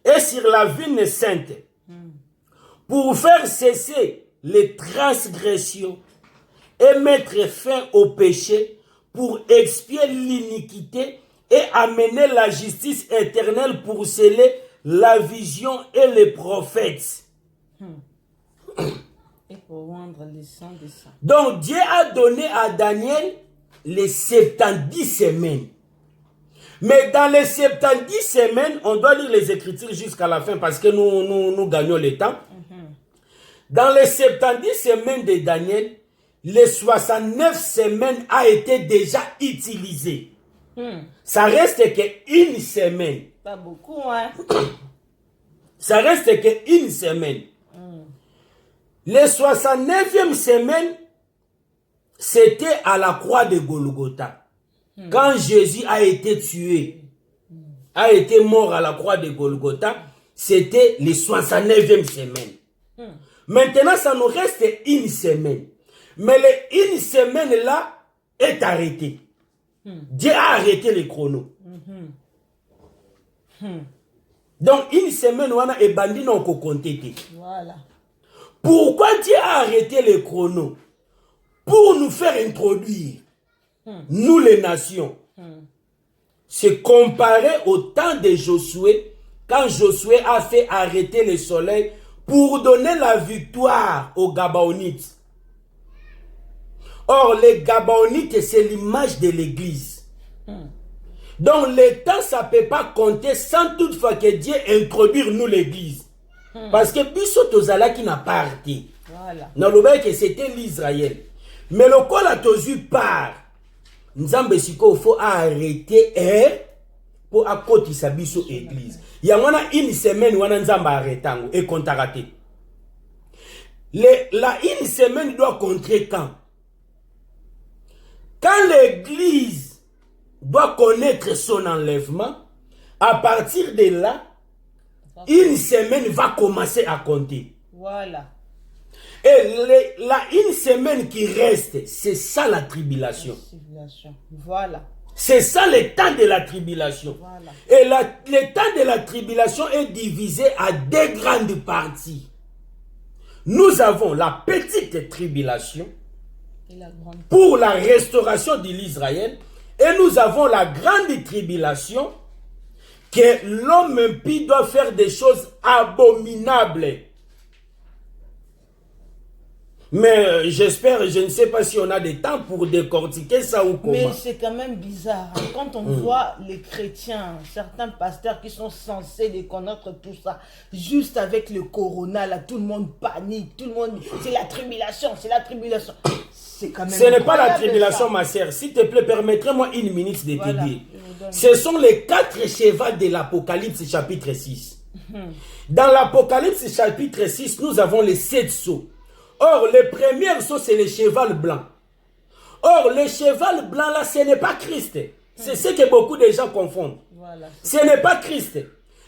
et sur la ville sainte pour faire cesser les transgressions et mettre fin au péché, pour expier l'iniquité et amener la justice éternelle pour sceller la vision et les prophètes. Et pour rendre les saints des saints. Donc Dieu a donné à Daniel les 70 semaines. Mais dans les 70 semaines, on doit lire les Écritures jusqu'à la fin parce que nous gagnons le temps. Dans les 70 semaines de Daniel, les 69 semaines a été déjà utilisées. Ça reste qu'une semaine. Pas beaucoup, hein? Ça reste qu'une semaine. Les 69e semaine, c'était à la croix de Golgotha. Quand Jésus a été tué, a été mort à la croix de Golgotha, c'était les 69e semaine. Maintenant, ça nous reste une semaine. Mais une semaine là est arrêtée. Dieu a arrêté les chronos. Donc, une semaine, on a bandit non compté. Voilà. Pourquoi Dieu a arrêté les chronos? Pour nous faire introduire, nous les nations. C'est comparé au temps de Josué, quand Josué a fait arrêter le soleil pour donner la victoire aux Gabaonites. Or, les Gabaonites, c'est l'image de l'église. Donc, le temps, ça ne peut pas compter sans toutefois que Dieu introduire nous l'église. Parce que Bissot Tozala qui n'a pas arrêté. Voilà. Dans que c'était l'Israël. Mais le col a tozu part. Nzambe siko faut arrêter pour à côté sa Bissot église. Il y a une semaine où Nzambe arrêté et qu'on a raté. Une semaine doit compter quand? Quand l'église doit connaître son enlèvement, à partir de là, une semaine va commencer à compter. Voilà. Et une semaine qui reste, c'est ça la tribulation. Voilà. C'est ça le temps de la tribulation. Voilà. Et le temps de la tribulation est divisé à deux grandes parties. Nous avons la petite tribulation pour la restauration de l'Israël. Et nous avons la grande tribulation que l'homme impie doit faire des choses abominables. Mais j'espère, je ne sais pas si on a des temps pour décortiquer ça ou comment. Mais c'est quand même bizarre. Hein. Quand on voit les chrétiens, certains pasteurs qui sont censés déconnaître tout ça, juste avec le corona, là, tout le monde panique, tout le monde dit, c'est la tribulation, c'est la tribulation. C'est quand même. Ce n'est pas la tribulation, ma sœur. S'il te plaît, permettez-moi une minute de te dire. Ce sont les 4 chevaux de l'Apocalypse chapitre 6. Dans l'Apocalypse chapitre 6, nous avons les 7 sceaux. Or, le premier sceau, c'est le cheval blanc. Or, le cheval blanc, là, ce n'est pas Christ. C'est ce que beaucoup de gens confondent. Voilà, ce n'est pas Christ.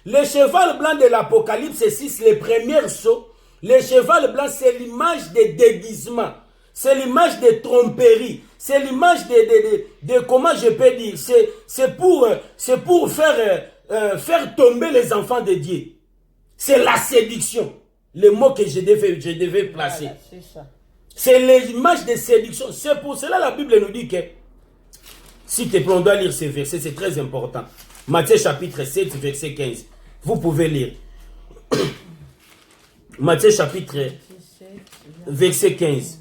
Le cheval blanc de l'Apocalypse 6, le premier sceau, le cheval blanc, c'est l'image de déguisement. C'est l'image de tromperie. C'est l'image de comment je peux dire. C'est pour faire tomber les enfants de Dieu. C'est la séduction. Le mot que je devais placer. Voilà, c'est l'image de séduction. C'est pour cela la Bible nous dit que, si tu on doit lire ces versets, c'est très important. Matthieu chapitre 7, verset 15. Vous pouvez lire. Matthieu chapitre verset 15.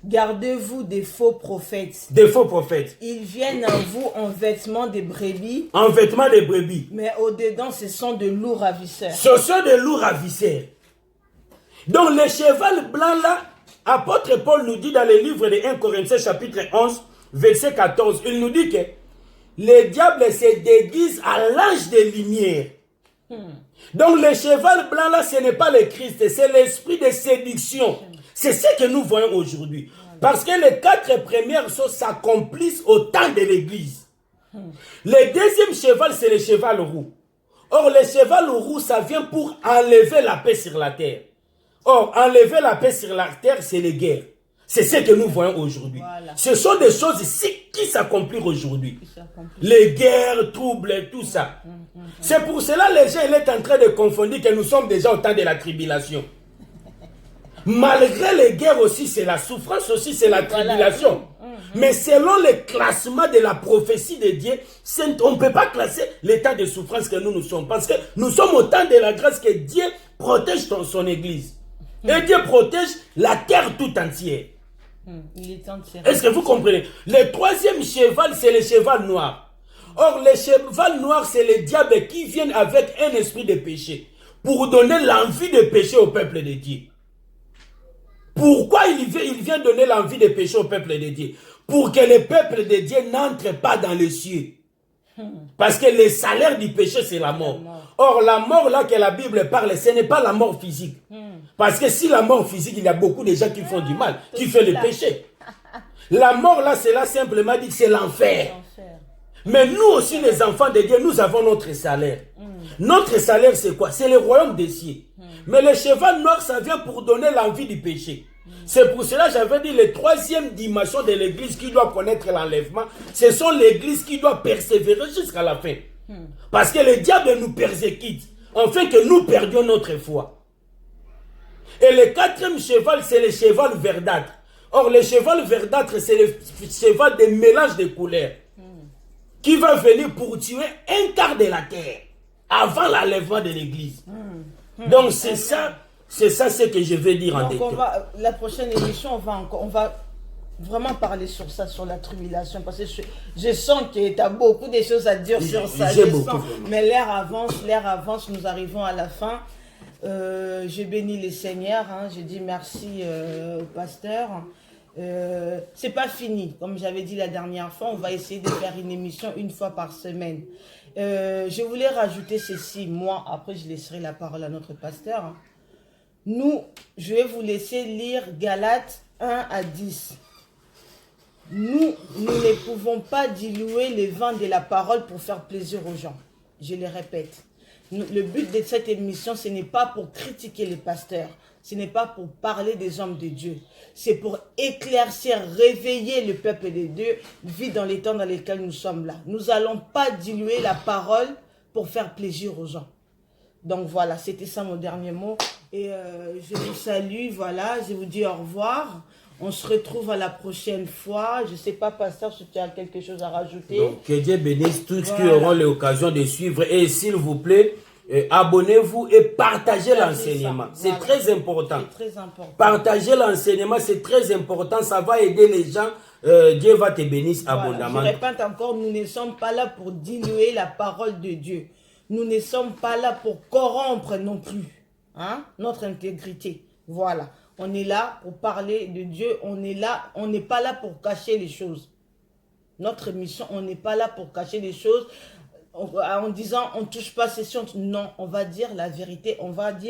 Gardez-vous des faux prophètes. Des faux prophètes. Ils viennent à vous en vêtements de brebis. En vêtements de brebis. Mais au-dedans, ce sont de loups ravisseurs. Ce sont de loups ravisseurs. Donc, le cheval blanc là, apôtre Paul nous dit dans le livre de 1 Corinthiens chapitre 11, verset 14, il nous dit que le diable se déguise à l'ange de lumière. Donc, le cheval blanc là, ce n'est pas le Christ, c'est l'esprit de séduction. C'est ce que nous voyons aujourd'hui. Parce que les 4 premières choses s'accomplissent au temps de l'église. Le deuxième cheval, c'est le cheval roux. Or, le cheval roux, ça vient pour enlever la paix sur la terre. Or, enlever la paix sur la terre, c'est les guerres. C'est ce que nous voyons aujourd'hui. Voilà. Ce sont des choses qui s'accomplissent aujourd'hui. Les guerres, troubles, tout ça. C'est pour cela que les gens sont en train de confondre que nous sommes déjà au temps de la tribulation. Malgré les guerres aussi, c'est la souffrance aussi, c'est la tribulation. Mais selon le classement de la prophétie de Dieu, on ne peut pas classer l'état de souffrance que nous sommes. Parce que nous sommes au temps de la grâce que Dieu protège son église. Et Dieu protège la terre tout entière. Est-ce que vous comprenez? Le troisième cheval, c'est le cheval noir. Or, le cheval noir, c'est le diable qui vient avec un esprit de péché pour donner l'envie de pécher au peuple de Dieu. Pourquoi il vient donner l'envie de pécher au peuple de Dieu? Pour que le peuple de Dieu n'entre pas dans les cieux. Parce que le salaire du péché, c'est la mort. Or, la mort là que la Bible parle, ce n'est pas la mort physique. Parce que si la mort physique, il y a beaucoup de gens qui font du mal, qui font le péché. La mort là, c'est là simplement dit que c'est l'enfer. Mais nous aussi, les enfants de Dieu, nous avons notre salaire. Notre salaire, c'est quoi? C'est le royaume des cieux. Mais le cheval noir, ça vient pour donner l'envie du péché. C'est pour cela que j'avais dit la troisième dimension de l'église qui doit connaître l'enlèvement, ce sont l'église qui doit persévérer jusqu'à la fin. Parce que le diable nous persécute, afin que nous perdions notre foi. Et le quatrième cheval, c'est le cheval verdâtre. Or, le cheval verdâtre, c'est le cheval de mélange de couleurs. Qui va venir pour tuer un quart de la terre avant l'enlèvement de l'église. Donc c'est ça ce que je veux dire en détail. La prochaine émission, on va vraiment parler sur ça, sur la tribulation, parce que je sens que tu as beaucoup de choses à dire sur ça. Mais l'heure avance, nous arrivons à la fin. Je bénis le Seigneur, je dis merci au pasteur. C'est pas fini, comme j'avais dit la dernière fois, on va essayer de faire une émission une fois par semaine. Je voulais rajouter ceci, moi, après je laisserai la parole à notre pasteur. Je vais vous laisser lire Galates 1 à 10. Nous ne pouvons pas diluer le vin de la parole pour faire plaisir aux gens. Je le répète. Le but de cette émission, ce n'est pas pour critiquer les pasteurs. Ce n'est pas pour parler des hommes de Dieu. C'est pour éclaircir, réveiller le peuple de Dieu, vit dans les temps dans lesquels nous sommes là. Nous n'allons pas diluer la parole pour faire plaisir aux gens. Donc voilà, c'était ça mon dernier mot. Et je vous salue, voilà, je vous dis au revoir. On se retrouve à la prochaine fois. Je ne sais pas, pasteur, si tu as quelque chose à rajouter. Donc, que Dieu bénisse tous qui auront l'occasion de suivre. Et s'il vous plaît, abonnez-vous et partagez l'enseignement. C'est très important. C'est très important. Partagez l'enseignement, c'est très important. Ça va aider les gens. Dieu va te bénir abondamment. Je répète encore, nous ne sommes pas là pour diluer la parole de Dieu. Nous ne sommes pas là pour corrompre non plus notre intégrité. Voilà. On est là pour parler de Dieu. On n'est pas là pour cacher les choses. Notre mission, on n'est pas là pour cacher les choses en disant on ne touche pas ces choses. Non, on va dire la vérité. On va dire